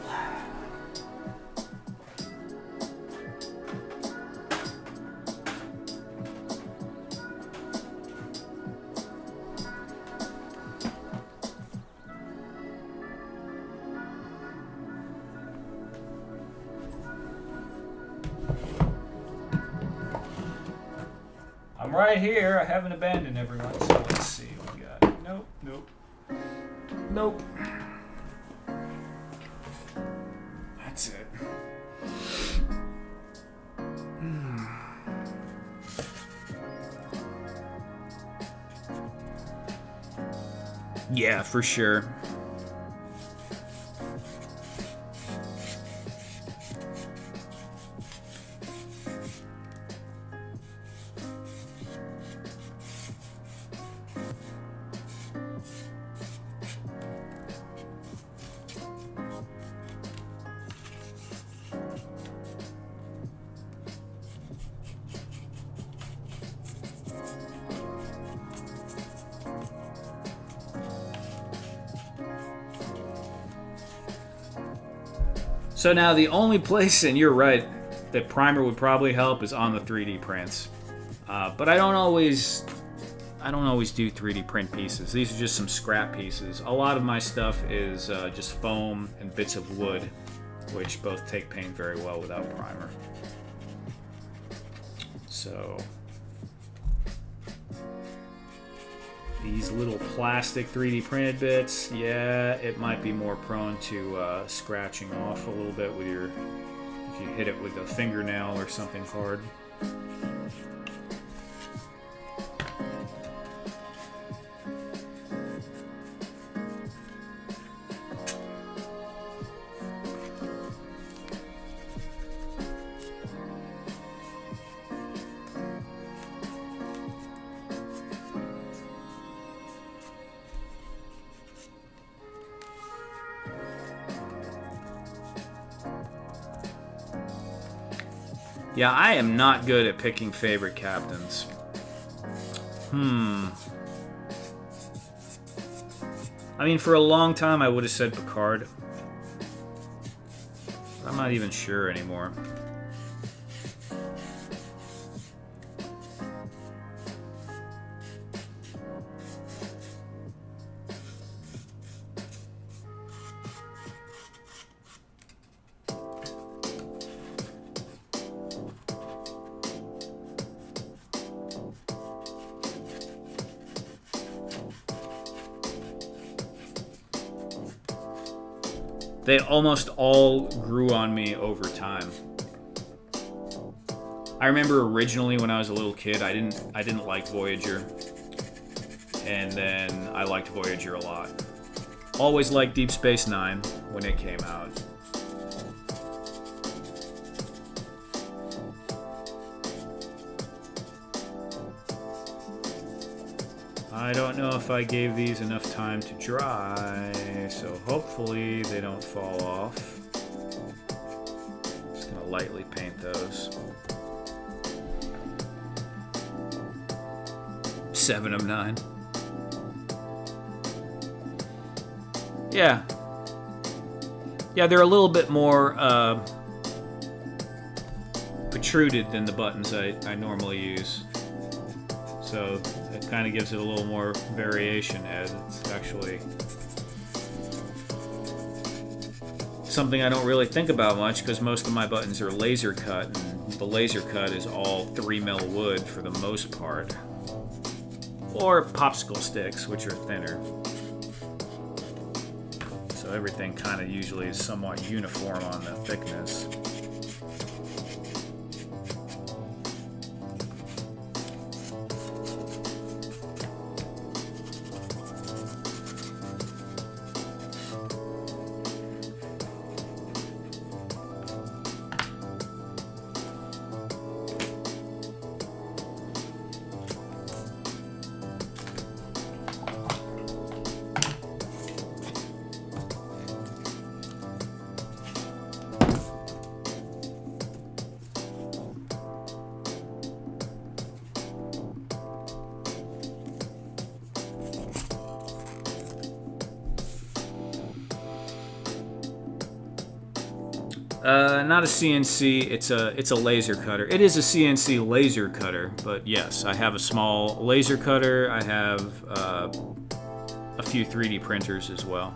I'm right here. I haven't abandoned everyone. So let's see what we got. Nope. That's it. Yeah, for sure. So now the only place, and you're right, that primer would probably help is on the 3D prints. But I don't always do 3D print pieces. These are just some scrap pieces. A lot of my stuff is just foam and bits of wood, which both take paint very well without primer. So these little plastic 3D printed bits, yeah, it might be more prone to scratching off a little bit with if you hit it with a fingernail or something hard. Yeah, I am not good at picking favorite captains. I mean, for a long time I would have said Picard. But I'm not even sure anymore. They almost all grew on me over time. I remember originally when I was a little kid, I didn't like Voyager, and then I liked Voyager a lot. Always liked Deep Space Nine when it came out. don't know if I gave these enough time to dry, so hopefully they don't fall off. Just gonna lightly paint those. 7 of 9. Yeah. Yeah, they're a little bit more protruded than the buttons I normally use. So it kind of gives it a little more variation, as it's actually something I don't really think about much because most of my buttons are laser cut, and the laser cut is all 3mm wood for the most part. Or popsicle sticks, which are thinner. So everything kind of usually is somewhat uniform on the thickness. Not a CNC, it's a laser cutter. It is a CNC laser cutter, but yes, I have a small laser cutter. I have a few 3D printers as well.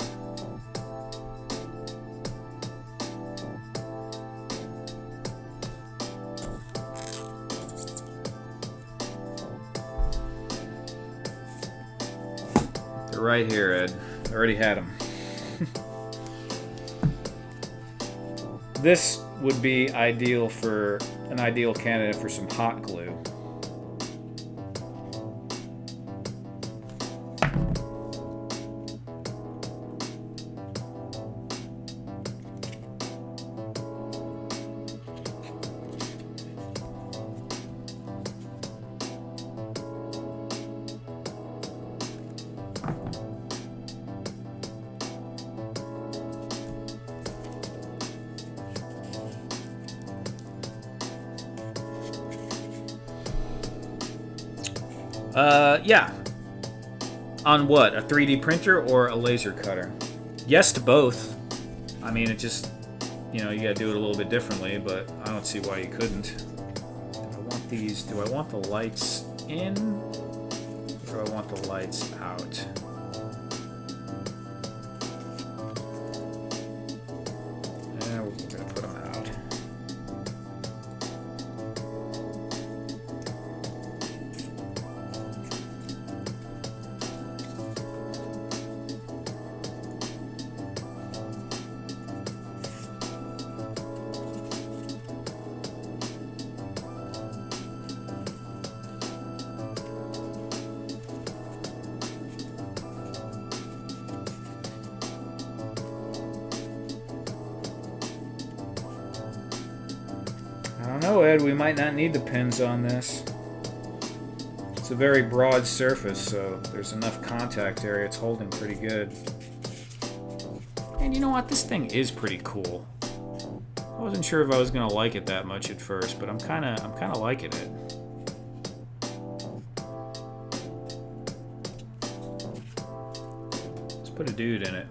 They're right here, Ed. I already had them. This would be ideal for an ideal candidate for some hot glue. Yeah. On what? A 3D printer or a laser cutter? Yes to both. I mean, it just, you know, you gotta do it a little bit differently, but I don't see why you couldn't. Do I want these? Do I want the lights in? Or do I want the lights out? Yeah, we're gonna put them out. I don't know, Ed, we might not need the pins on this. It's a very broad surface, so there's enough contact area. It's holding pretty good. And you know what? This thing is pretty cool. I wasn't sure if I was gonna like it that much at first, but I'm kinda liking it. Let's put a dude in it.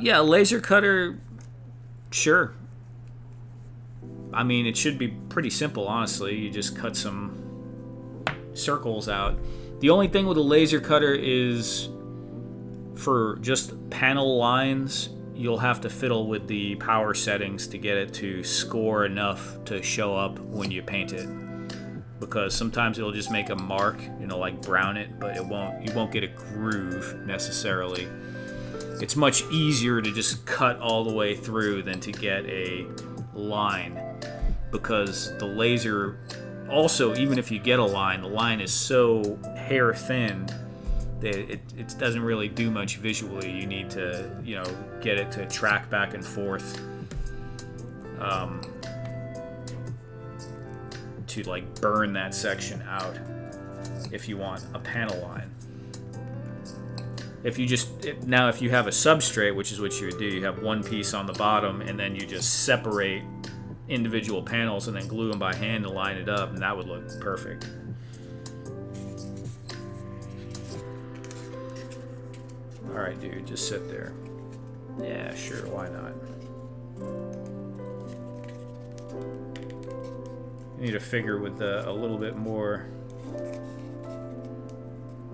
Yeah, laser cutter, sure. I mean, it should be pretty simple, honestly. You just cut some circles out. The only thing with a laser cutter is for just panel lines, you'll have to fiddle with the power settings to get it to score enough to show up when you paint it. Because sometimes it'll just make a mark, you know, like brown it, but you won't get a groove necessarily. It's much easier to just cut all the way through than to get a line, because the laser also, even if you get a line, the line is so hair thin that it doesn't really do much visually. You need to, you know, get it to track back and forth. to like burn that section out if you want a panel line. If you now if you have a substrate, which is what you would do, you have one piece on the bottom and then you just separate individual panels and then glue them by hand to line it up, and that would look perfect. Alright, dude, just sit there. Yeah, sure, why not? I need a figure with a little bit more.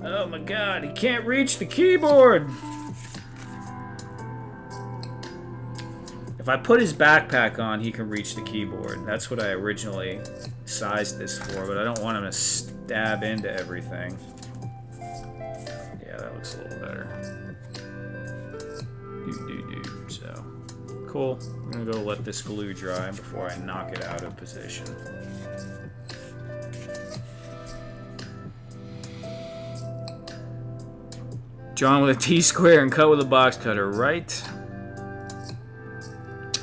Oh my god, he can't reach the keyboard! If I put his backpack on, he can reach the keyboard. That's what I originally sized this for, but I don't want him to stab into everything. Yeah, that looks a little better. So, cool. I'm gonna go let this glue dry before I knock it out of position. Drawn with a T-square and cut with a box cutter, right?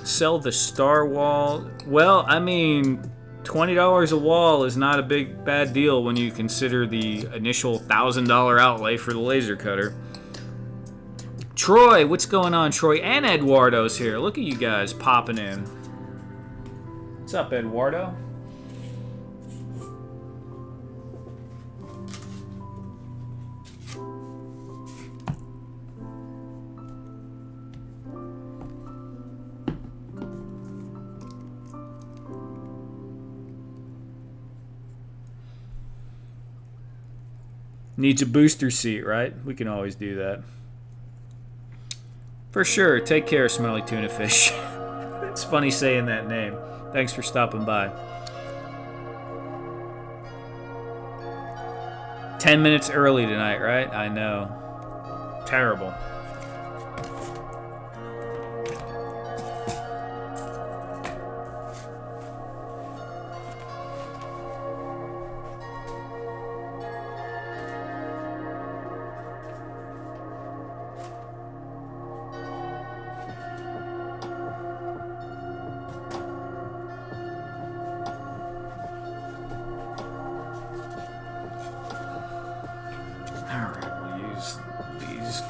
Sell the star wall. Well, I mean, $20 a wall is not a bad deal when you consider the initial $1,000 outlay for the laser cutter. Troy, what's going on, Troy? And Eduardo's here. Look at you guys popping in. What's up, Eduardo? Needs a booster seat, right? We can always do that. For sure. Take care, Smelly Tuna Fish. It's funny saying that name. Thanks for stopping by. 10 minutes early tonight, right? I know. Terrible.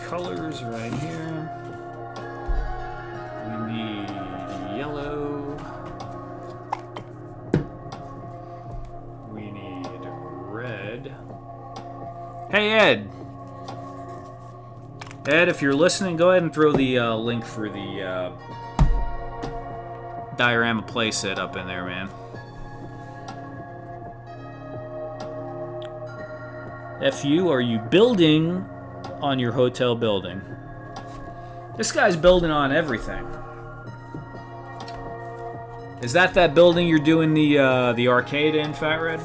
Colors right here. We need yellow. We need red. Hey, Ed. Ed, if you're listening, go ahead and throw the link for the diorama playset up in there, man. FU, are you building on your hotel building? This guy's building on everything. Is that building you're doing the arcade in, Fat Red?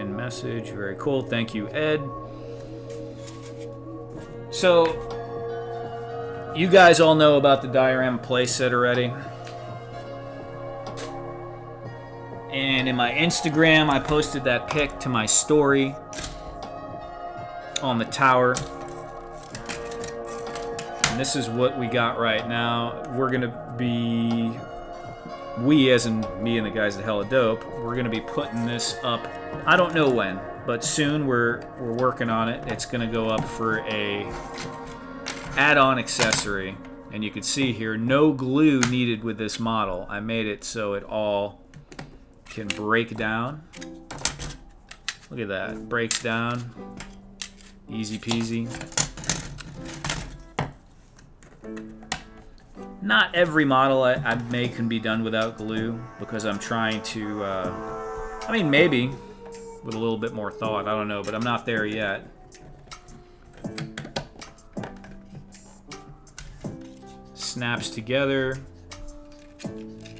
Message, very cool. Thank you, Ed. So, you guys all know about the diorama playset already. And in my Instagram, I posted that pic to my story on the tower. And this is what we got right now. We're gonna be, we as in me and the guys at Helladope, we're gonna be putting this up. I don't know when, but soon we're working on it. It's gonna go up for a add-on accessory, and you can see here no glue needed with this model. I made it so it all can break down. Look at that, breaks down, easy peasy. Not every model I make can be done without glue because I'm trying to, I mean, maybe with a little bit more thought, I don't know, but I'm not there yet. Snaps together.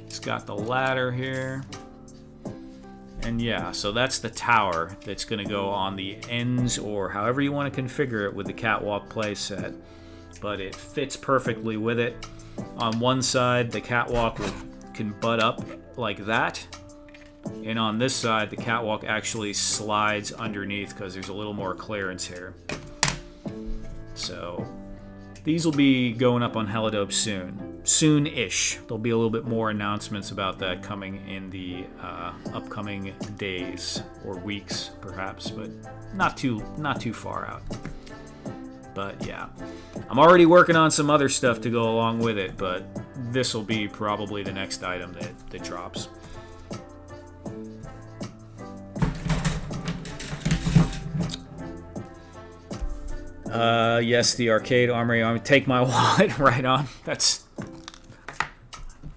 It's got the ladder here. And yeah, so that's the tower that's going to go on the ends or however you want to configure it with the catwalk play set. But it fits perfectly with it. On one side, the catwalk can butt up like that. And on this side, the catwalk actually slides underneath because there's a little more clearance here. So these will be going up on Helladope soon. Soon-ish. There'll be a little bit more announcements about that coming in the upcoming days or weeks, perhaps, but not too far out. But yeah, I'm already working on some other stuff to go along with it, but this will be probably the next item that drops. Yes, the arcade armory. I'm gonna take my wallet right on. That's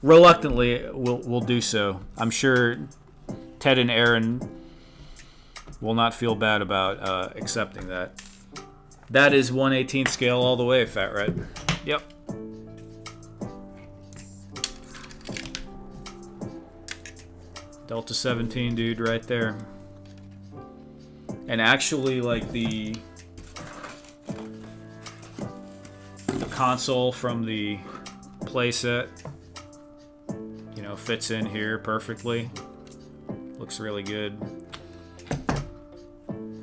reluctantly we'll do so. I'm sure Ted and Aaron will not feel bad about accepting that. That is 1/18 scale all the way, Fat Red. Yep. Delta 17, dude, right there. And actually, like the console from the playset, you know, fits in here perfectly. Looks really good.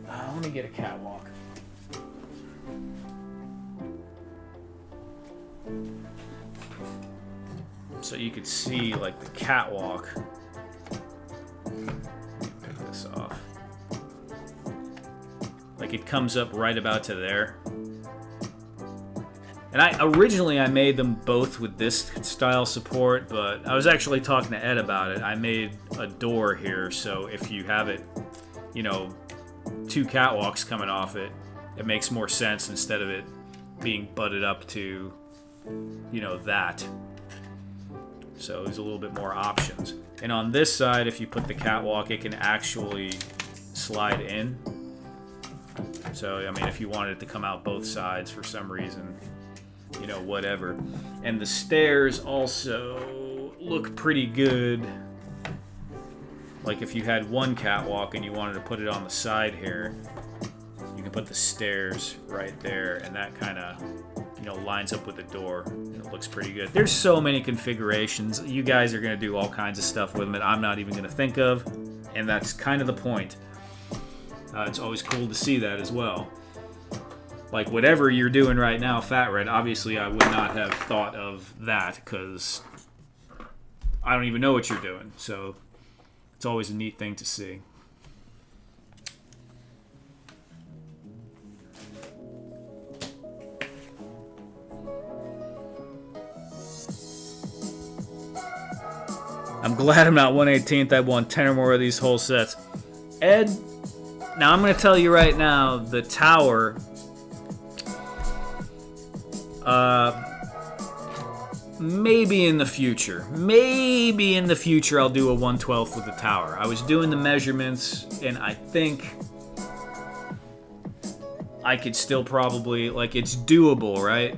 Let me get a catwalk. So you could see like the catwalk. Pick this off. Like it comes up right about to there. And originally I made them both with this style support, but I was actually talking to Ed about it. I made a door here, so if you have it, you know, two catwalks coming off it, it makes more sense instead of it being butted up to, you know, that. So there's a little bit more options. And on this side, if you put the catwalk, it can actually slide in. So, I mean, if you wanted it to come out both sides for some reason, you know, whatever. And the stairs also look pretty good. Like if you had one catwalk and you wanted to put it on the side here, you can put the stairs right there, and that kind of, you know, lines up with the door. And it looks pretty good. There's so many configurations. You guys are going to do all kinds of stuff with them that I'm not even going to think of, and that's kind of the point. It's always cool to see that as well. Like whatever you're doing right now, Fat Red, obviously I would not have thought of that because I don't even know what you're doing. So it's always a neat thing to see. I'm glad I'm not 1/18th. I won 10 or more of these whole sets. Ed, now I'm going to tell you right now, the tower... maybe in the future. Maybe in the future I'll do a 1/12 with the tower. I was doing the measurements, and I think I could still probably, like, it's doable, right?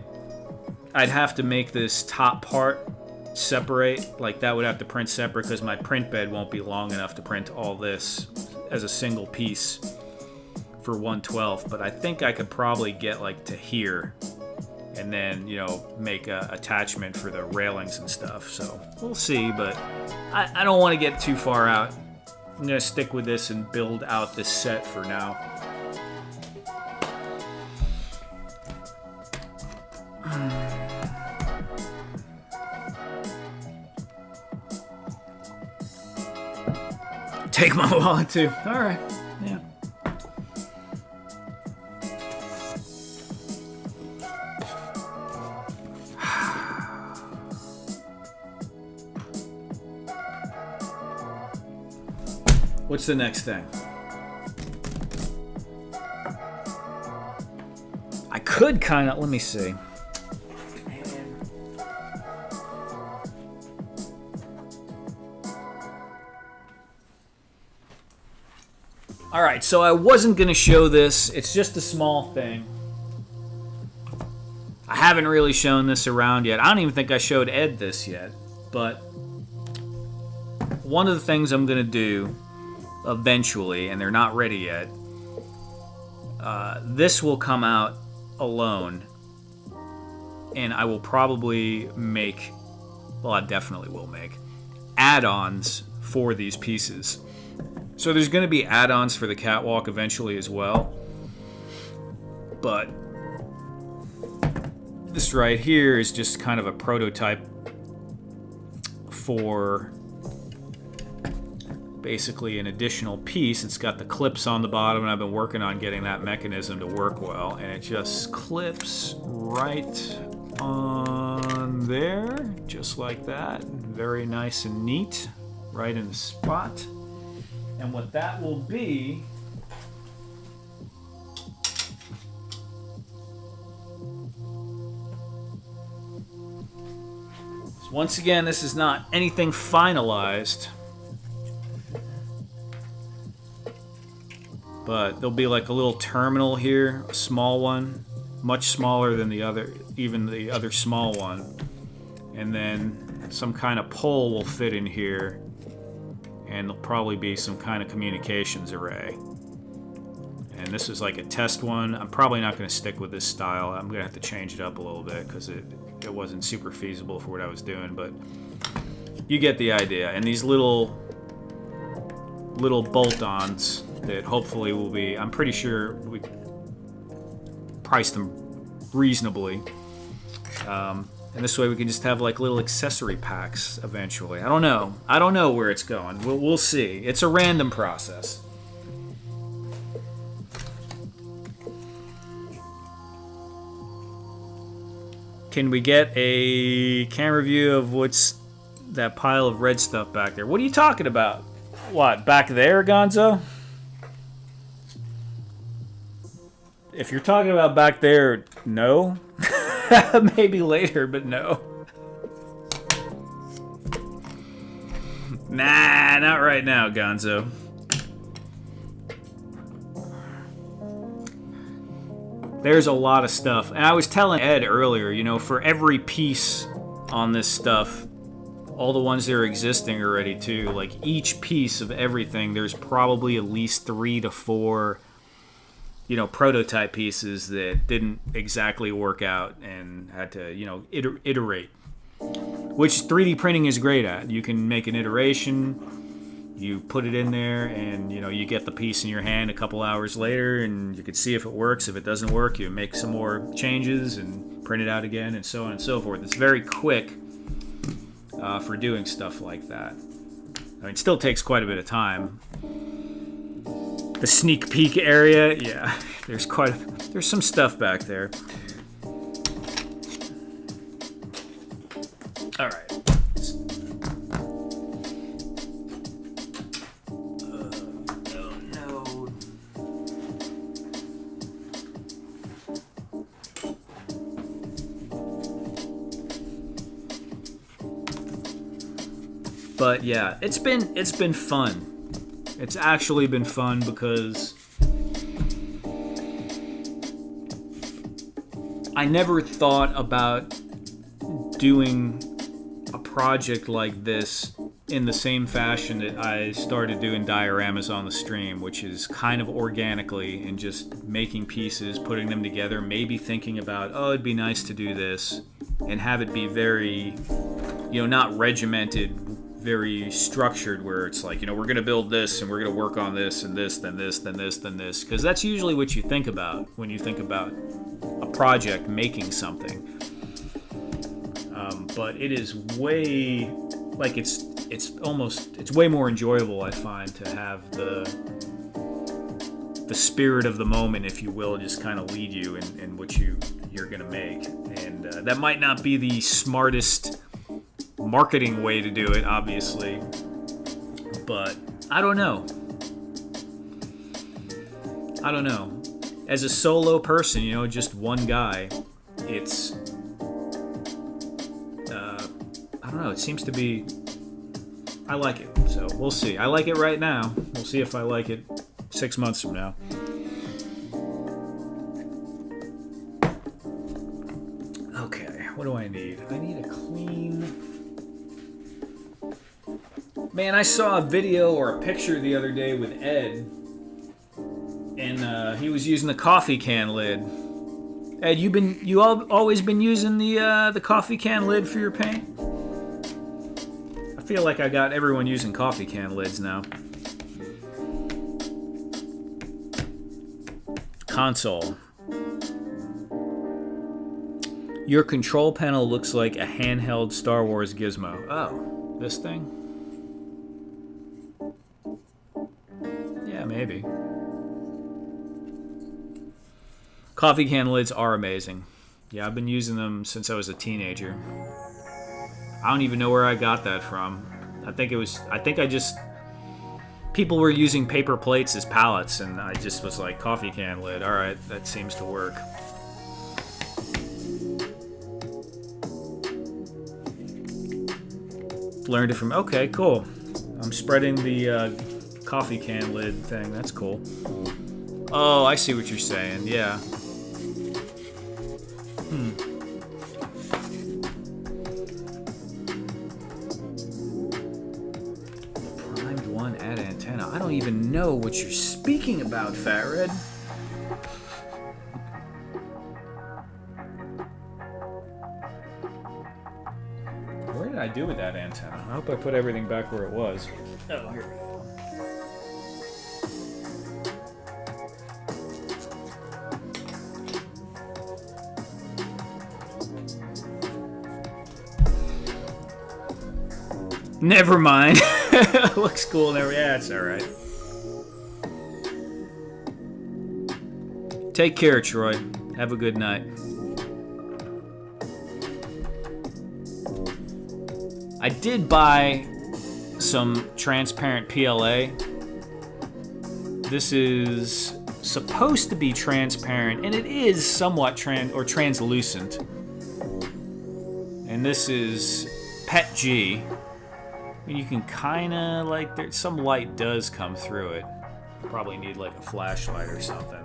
I'd have to make this top part separate. Like, that would have to print separate because my print bed won't be long enough to print all this as a single piece for 1/12. But I think I could probably get, like, to here. And then, you know, make a attachment for the railings and stuff. So we'll see, but I don't want to get too far out. I'm going to stick with this and build out this set for now. Take my wallet too. All right. Yeah. What's the next thing? I could kind of, let me see. All right, so I wasn't going to show this. It's just a small thing. I haven't really shown this around yet. I don't even think I showed Ed this yet. But one of the things I'm going to do eventually, and they're not ready yet, this will come out alone. and I will probably make, well, I definitely will make add-ons for these pieces. So there's going to be add-ons for the catwalk eventually as well. But this right here is just kind of a prototype for basically an additional piece. It's got the clips on the bottom, and I've been working on getting that mechanism to work well, and it just clips right on there, just like that. Very nice and neat, right in the spot. And what that will be, once again, this is not anything finalized, but there'll be like a little terminal here, a small one, much smaller than the other, even the other small one. And then some kind of pole will fit in here, and there'll probably be some kind of communications array. And this is like a test one. I'm probably not going to stick with this style. I'm going to have to change it up a little bit because it wasn't super feasible for what I was doing, but you get the idea. And these little bolt-ons that hopefully will be, I'm pretty sure we priced them reasonably. And this way we can just have like little accessory packs eventually. I don't know where it's going. We'll see. It's a random process. Can we get a camera view of what's that pile of red stuff back there? What are you talking about? What, back there, Gonzo? If you're talking about back there, no. Maybe later, but no. Nah, not right now, Gonzo. There's a lot of stuff. And I was telling Ed earlier, you know, for every piece on this stuff, all the ones that are existing already too, like each piece of everything, there's probably at least 3 to 4, you know, prototype pieces that didn't exactly work out and had to, you know, iterate. Which 3D printing is great at. You can make an iteration, you put it in there, and you know, you get the piece in your hand a couple hours later, and you can see if it works. If it doesn't work, you make some more changes and print it out again, and so on and so forth. It's very quick for doing stuff like that. I mean, it still takes quite a bit of time. The sneak peek area, yeah, there's some stuff back there. All right. But yeah, it's been fun. It's actually been fun because I never thought about doing a project like this in the same fashion that I started doing dioramas on the stream, which is kind of organically and just making pieces, putting them together, maybe thinking about, oh, it'd be nice to do this, and have it be very, you know, not regimented, very structured, where it's like, you know, we're going to build this and we're going to work on this and this, then this, then this, then this. Because that's usually what you think about when you think about a project, making something. But it is way, like it's way more enjoyable, I find, to have the spirit of the moment, if you will, just kind of lead you in what you're going to make. And that might not be the smartest marketing way to do it, obviously, but I don't know. As a solo person, you know, just one guy, it's I don't know, it seems to be, I like it, so we'll see. I like it right now. We'll see if I like it 6 months from now. Okay, what do I need? I need a clean... Man, I saw a video or a picture the other day with Ed, and he was using the coffee can lid, Ed, always been using the coffee can lid for your paint? I feel like I got everyone using coffee can lids now. Console. Your control panel looks like a handheld Star Wars gizmo. Oh, this thing? Yeah, maybe. Coffee can lids are amazing. Yeah, I've been using them since I was a teenager. I don't even know where I got that from. People were using paper plates as palettes, and I just was like, coffee can lid. All right, that seems to work. Learned it from, okay, cool. I'm spreading the coffee can lid thing. That's cool. Oh, I see what you're saying. Yeah. Primed one at antenna. I don't even know what you're speaking about, Fat Red. What did I do with that antenna? I hope I put everything back where it was. Oh, here we go. Never mind. Looks cool. Yeah, it's alright. Take care, Troy. Have a good night. I did buy some transparent PLA. This is supposed to be transparent, and it is somewhat translucent. And this is PET G. And you can kind of, like, some light does come through it. Probably need, like, a flashlight or something.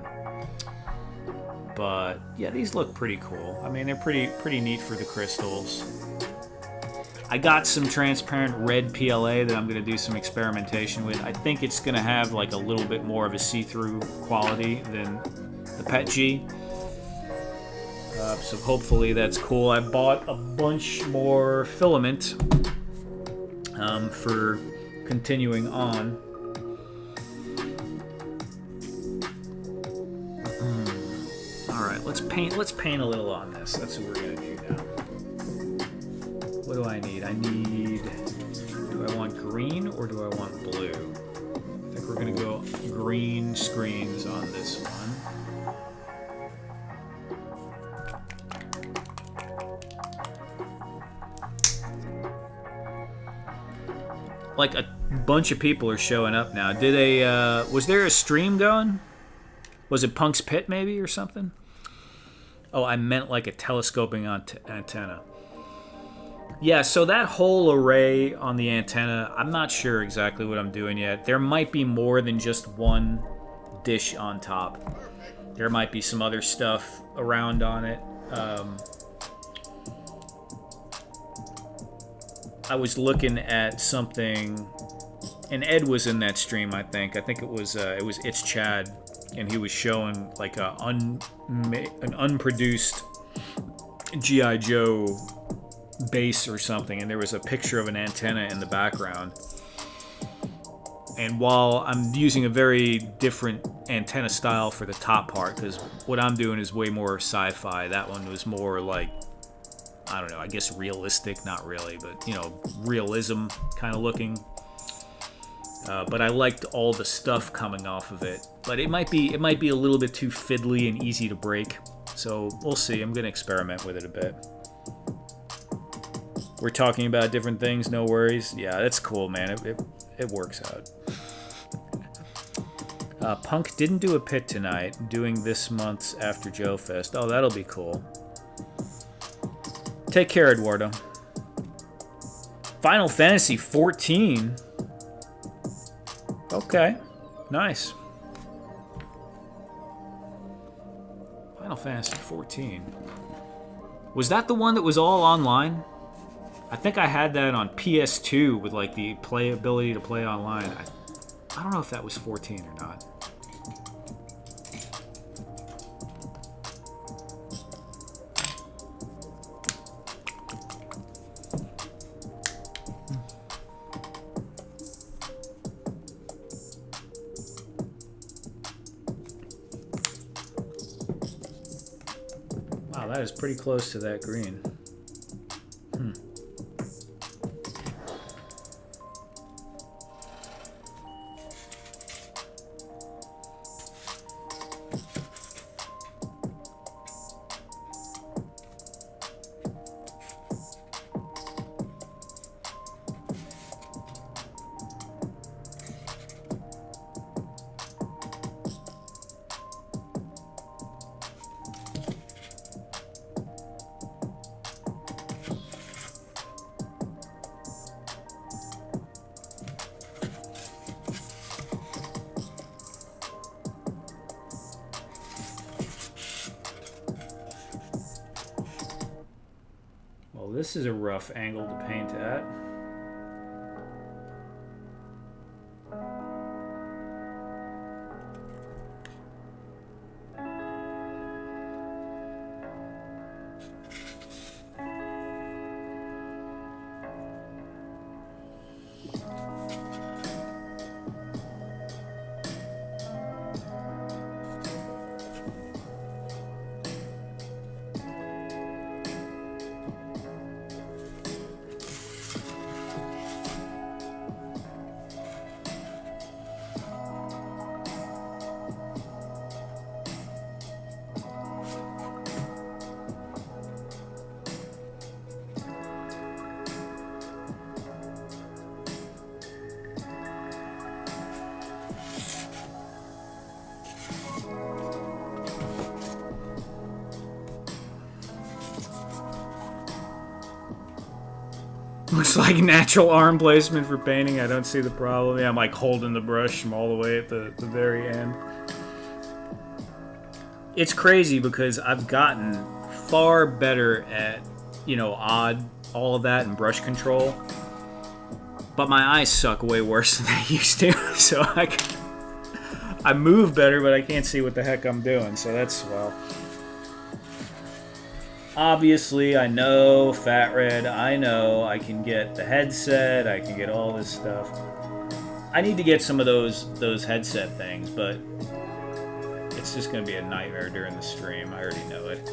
But, yeah, these look pretty cool. I mean, they're pretty neat for the crystals. I got some transparent red PLA that I'm going to do some experimentation with. I think it's going to have, like, a little bit more of a see-through quality than the PET G. So hopefully that's cool. I bought a bunch more filament for continuing on. Alright, let's paint a little on this. That's what we're gonna do now. What do I need? Do I want green or do I want blue? I think we're gonna go green screens on this one. Like a bunch of people are showing up now. Was there a stream going? Was it Punk's Pit maybe or something? Oh, I meant like a telescoping antenna. Yeah, so that whole array on the antenna, I'm not sure exactly what I'm doing yet. There might be more than just one dish on top. There might be some other stuff around on it. I was looking at something, and Ed was in that stream. I think it was It's Chad, and he was showing like an unproduced G.I. Joe base or something, and there was a picture of an antenna in the background. And while I'm using a very different antenna style for the top part, because what I'm doing is way more sci-fi, that one was more like, I don't know, I guess realistic, not really, but, you know, realism kind of looking. But I liked all the stuff coming off of it. But it might be a little bit too fiddly and easy to break. So we'll see. I'm going to experiment with it a bit. We're talking about different things, no worries. Yeah, that's cool, man. It works out. Punk didn't do a pit tonight, doing this month's After Joe Fest. Oh, that'll be cool. Take care, Eduardo. Final Fantasy 14. Okay, nice. Final Fantasy 14. Was that the one that was all online? I think I had that on PS2 with like the ability to play online. I don't know if that was 14 or not. that is pretty close to that green. This is a rough angle to paint at. Looks like natural arm placement for painting. I don't see the problem. Yeah, I'm like holding the brush from all the way at the very end. It's crazy because I've gotten far better at, you know, all of that and brush control. But my eyes suck way worse than they used to. So I move better, but I can't see what the heck I'm doing. So that's, well... Obviously, I know, Fat Red, I know I can get the headset, I can get all this stuff. I need to get some of those headset things, but it's just going to be a nightmare during the stream. I already know it.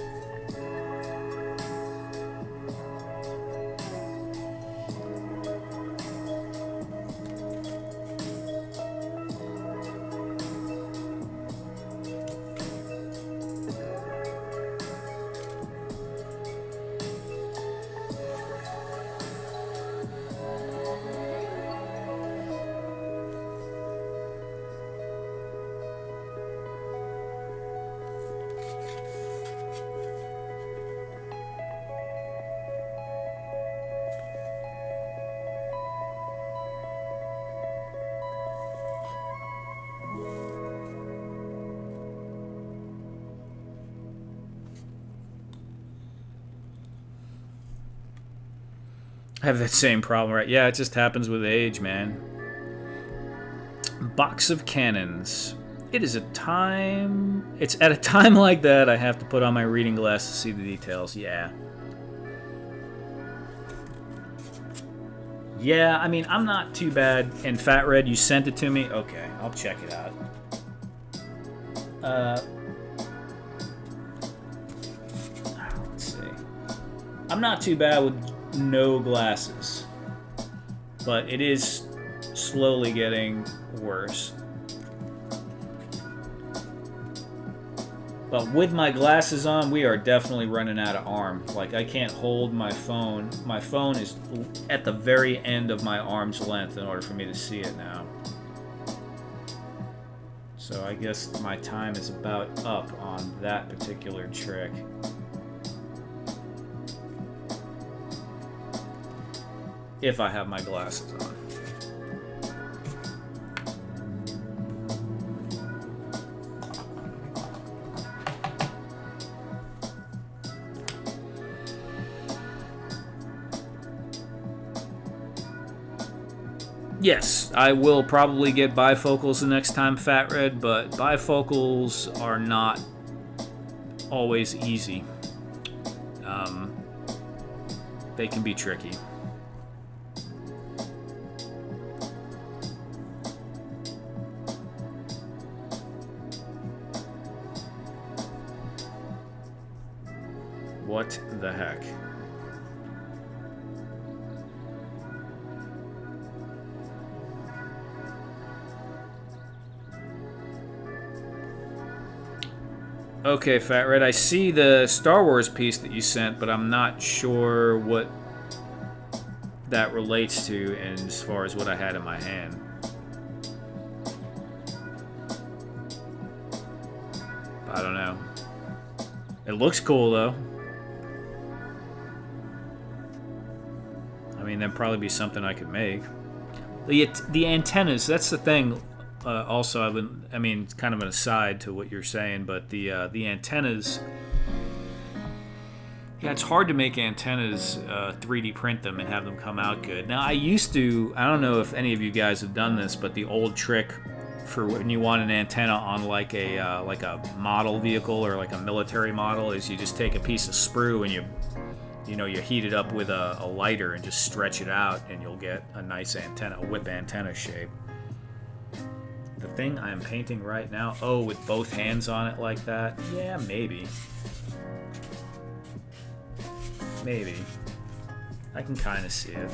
I have that same problem, right? Yeah, it just happens with age, man. Box of cannons. It's at a time like that I have to put on my reading glass to see the details. Yeah. Yeah, I mean, I'm not too bad. And Fat Red, you sent it to me? Okay, I'll check it out. Let's see. I'm not too bad with no glasses, but it is slowly getting worse. But with my glasses on, we are definitely running out of arm. Like, I can't hold my phone. My phone is at the very end of my arm's length in order for me to see it now. So I guess my time is about up on that particular trick. If I have my glasses on. Yes, I will probably get bifocals the next time, Fat Red, but bifocals are not always easy. They can be tricky. What the heck? Okay, Fat Red, I see the Star Wars piece that you sent, but I'm not sure what that relates to and as far as what I had in my hand. I don't know. It looks cool, though. I mean, that'd probably be something I could make. The antennas, that's the thing. Also, I mean, kind of an aside to what you're saying, but the antennas. Yeah, it's hard to make antennas 3D print them and have them come out good. Now, I used to. I don't know if any of you guys have done this, but the old trick for when you want an antenna on like a model vehicle or like a military model is you just take a piece of sprue and you heat it up with a lighter and just stretch it out, and you'll get a nice antenna, a whip antenna shape. The thing I'm painting right now, oh, with both hands on it like that? Yeah, maybe. Maybe. I can kind of see it.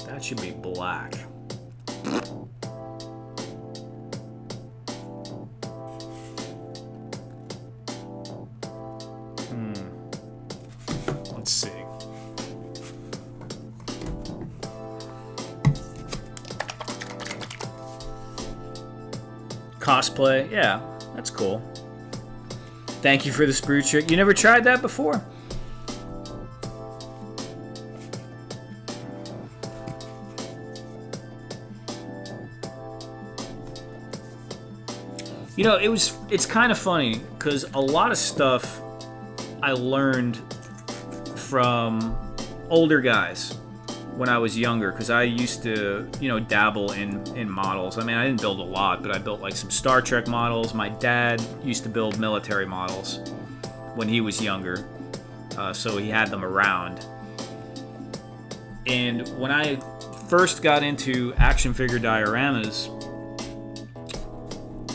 That should be black. Let's see. Cosplay, yeah, that's cool. Thank you for the sprue trick. You never tried that before? You know, it's kind of funny because a lot of stuff I learned from older guys when I was younger, because I used to, dabble in models. I mean, I didn't build a lot, but I built like some Star Trek models. My dad used to build military models when he was younger, so he had them around. And when I first got into action figure dioramas,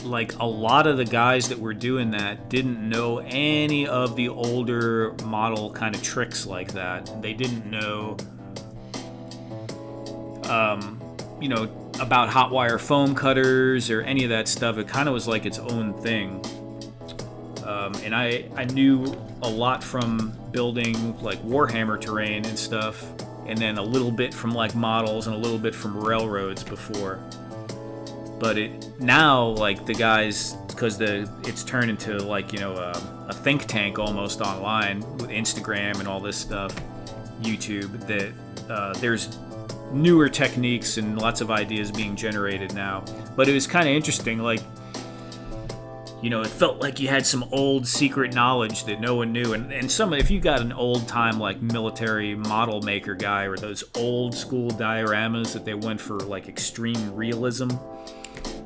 like a lot of the guys that were doing that didn't know any of the older model kind of tricks like that. They didn't know, about hot wire foam cutters or any of that stuff. It kind of was like its own thing. And I knew a lot from building like Warhammer terrain and stuff, and then a little bit from like models and a little bit from railroads before. But now, like the guys, because it's turned into like a think tank almost online with Instagram and all this stuff, YouTube. That there's newer techniques and lots of ideas being generated now. But it was kind of interesting, like, you know, it felt like you had some old secret knowledge that no one knew. And some, if you got an old time like military model maker guy, or those old school dioramas that they went for like extreme realism,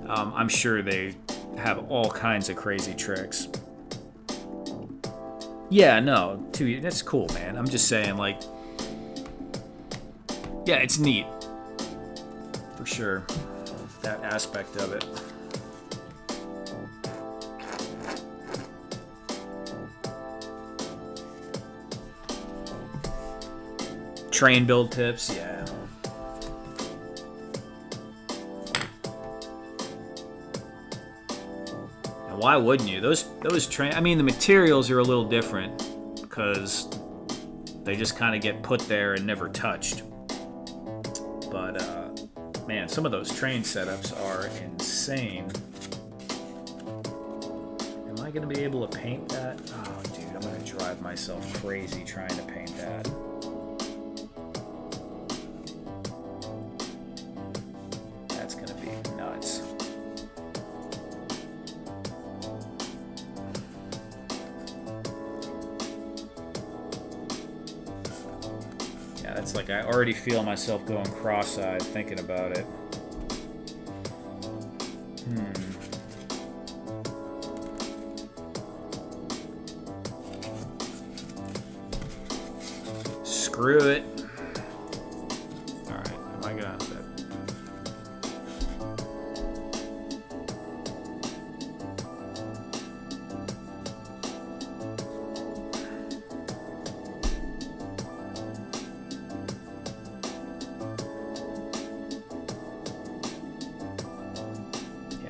I'm sure they have all kinds of crazy tricks. Yeah, no, that's cool, man. I'm just saying, like, yeah, it's neat for sure, that aspect of it. Train build tips, yeah. And why wouldn't you? Those train, I mean, the materials are a little different because they just kind of get put there and never touched. But man, some of those train setups are insane. Am I gonna be able to paint that? Oh, dude, I'm gonna drive myself crazy trying to paint that. It's like I already feel myself going cross-eyed thinking about it. Screw it. Alright, am I gonna...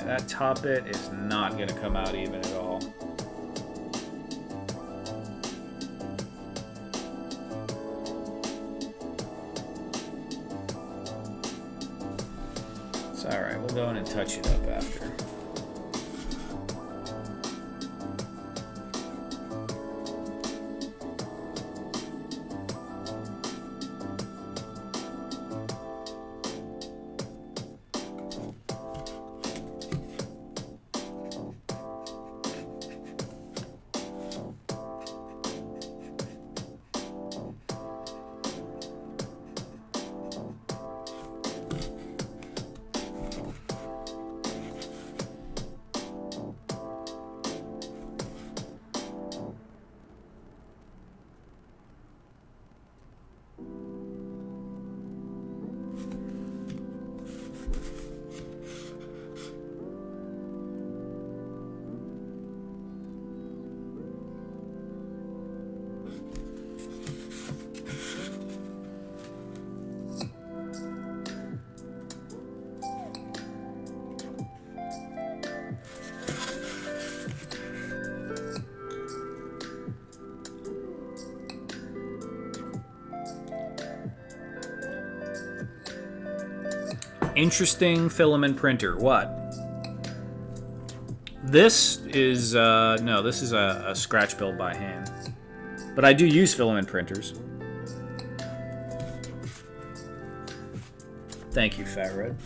That top bit is not going to come out even at all. It's alright, we'll go in and touch it up after. Interesting filament printer. What? This is, no, this is a scratch build by hand. But I do use filament printers. Thank you, Fat Red.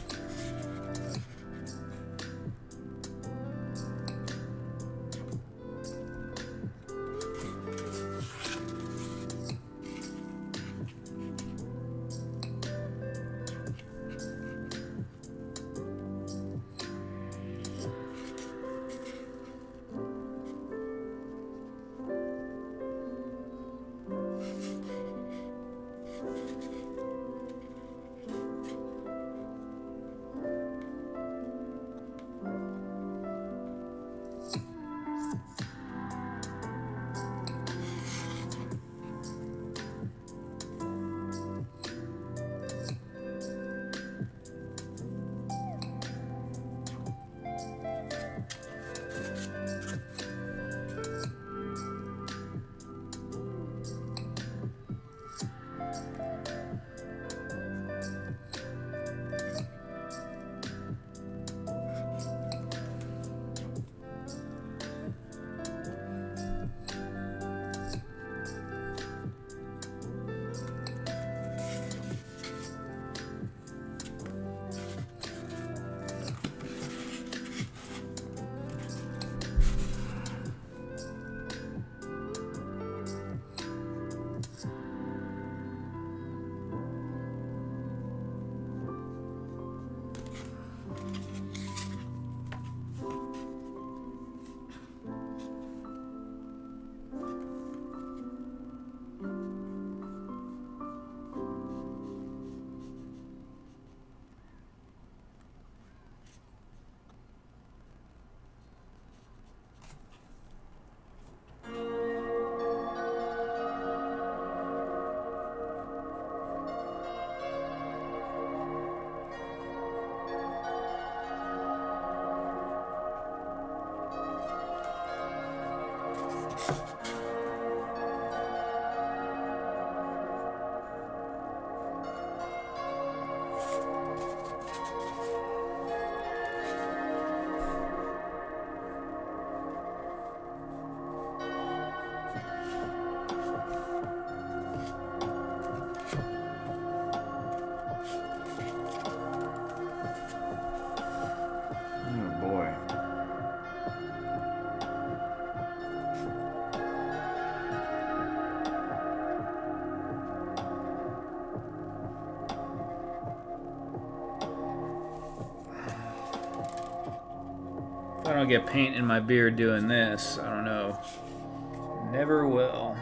don't get paint in my beard doing this, I don't know. Never will.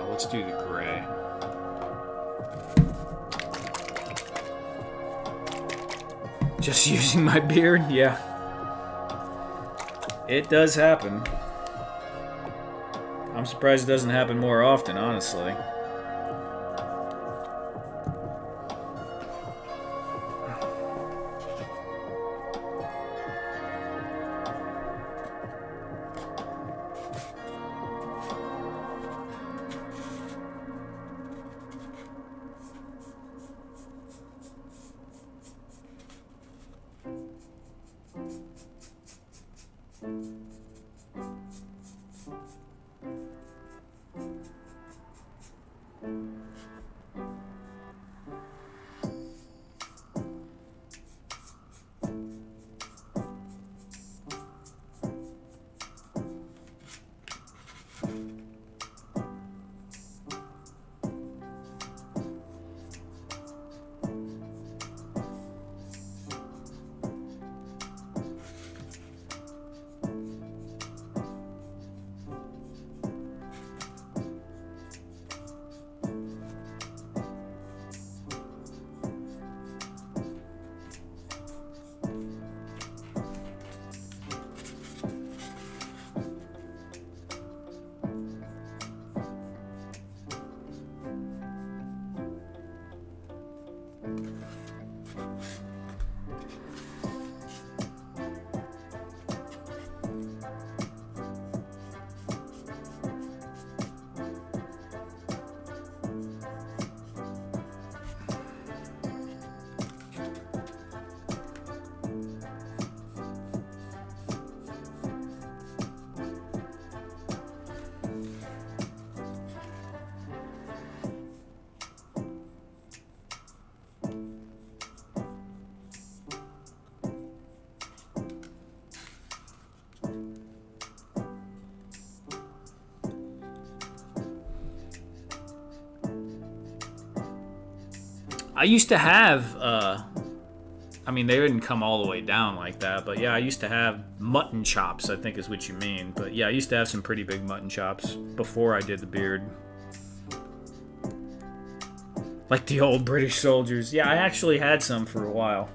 Let's do the gray. Just using my beard? Yeah. It does happen. I'm surprised it doesn't happen more often, honestly. I used to have, I mean, they didn't come all the way down like that, but yeah, I used to have mutton chops, I think is what you mean. But yeah, I used to have some pretty big mutton chops before I did the beard. Like the old British soldiers. Yeah, I actually had some for a while.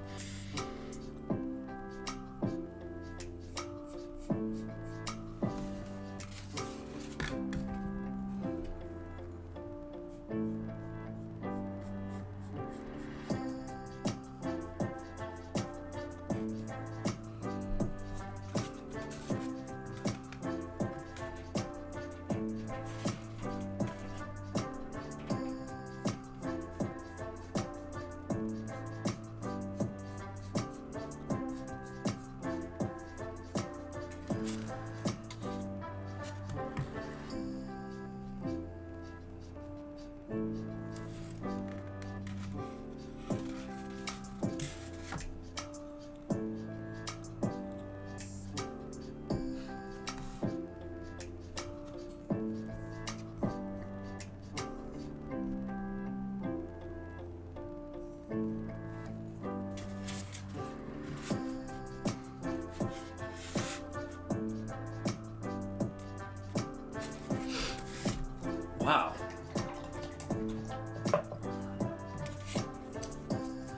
Wow.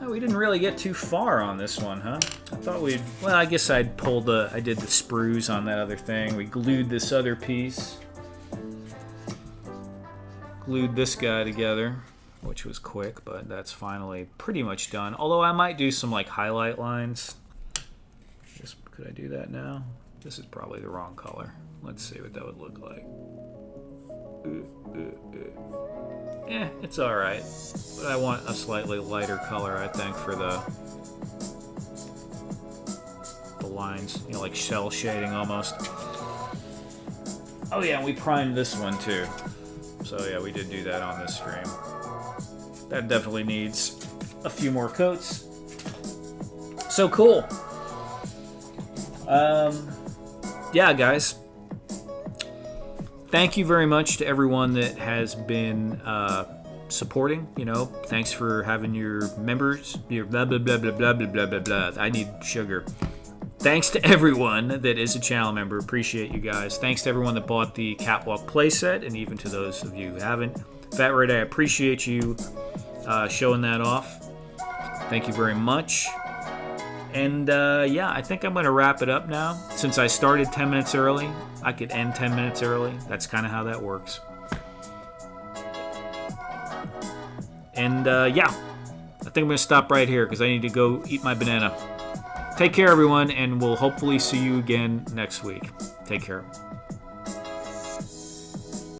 Oh, we didn't really get too far on this one, huh? I thought we'd... Well, I guess I did the sprues on that other thing. We glued this other piece. Glued this guy together, which was quick, but that's finally pretty much done. Although I might do some, like, highlight lines Could I do that now? This is probably the wrong color. Let's see what that would look like. It's alright. But I want a slightly lighter color, I think, for the lines. You know, like shell shading almost. Oh yeah, and we primed this one too. So yeah, we did do that on this stream. That definitely needs a few more coats. So cool. Yeah, guys. Thank you very much to everyone that has been supporting. You know, thanks for having your members. Your blah blah blah blah blah blah blah blah blah. I need sugar. Thanks to everyone that is a channel member. Appreciate you guys. Thanks to everyone that bought the Catwalk playset, and even to those of you who haven't. Fat Red, I appreciate you showing that off. Thank you very much. And yeah, I think I'm going to wrap it up now. Since I started 10 minutes early, I could end 10 minutes early. That's kind of how that works. And yeah, I think I'm going to stop right here because I need to go eat my banana. Take care, everyone, and we'll hopefully see you again next week. Take care.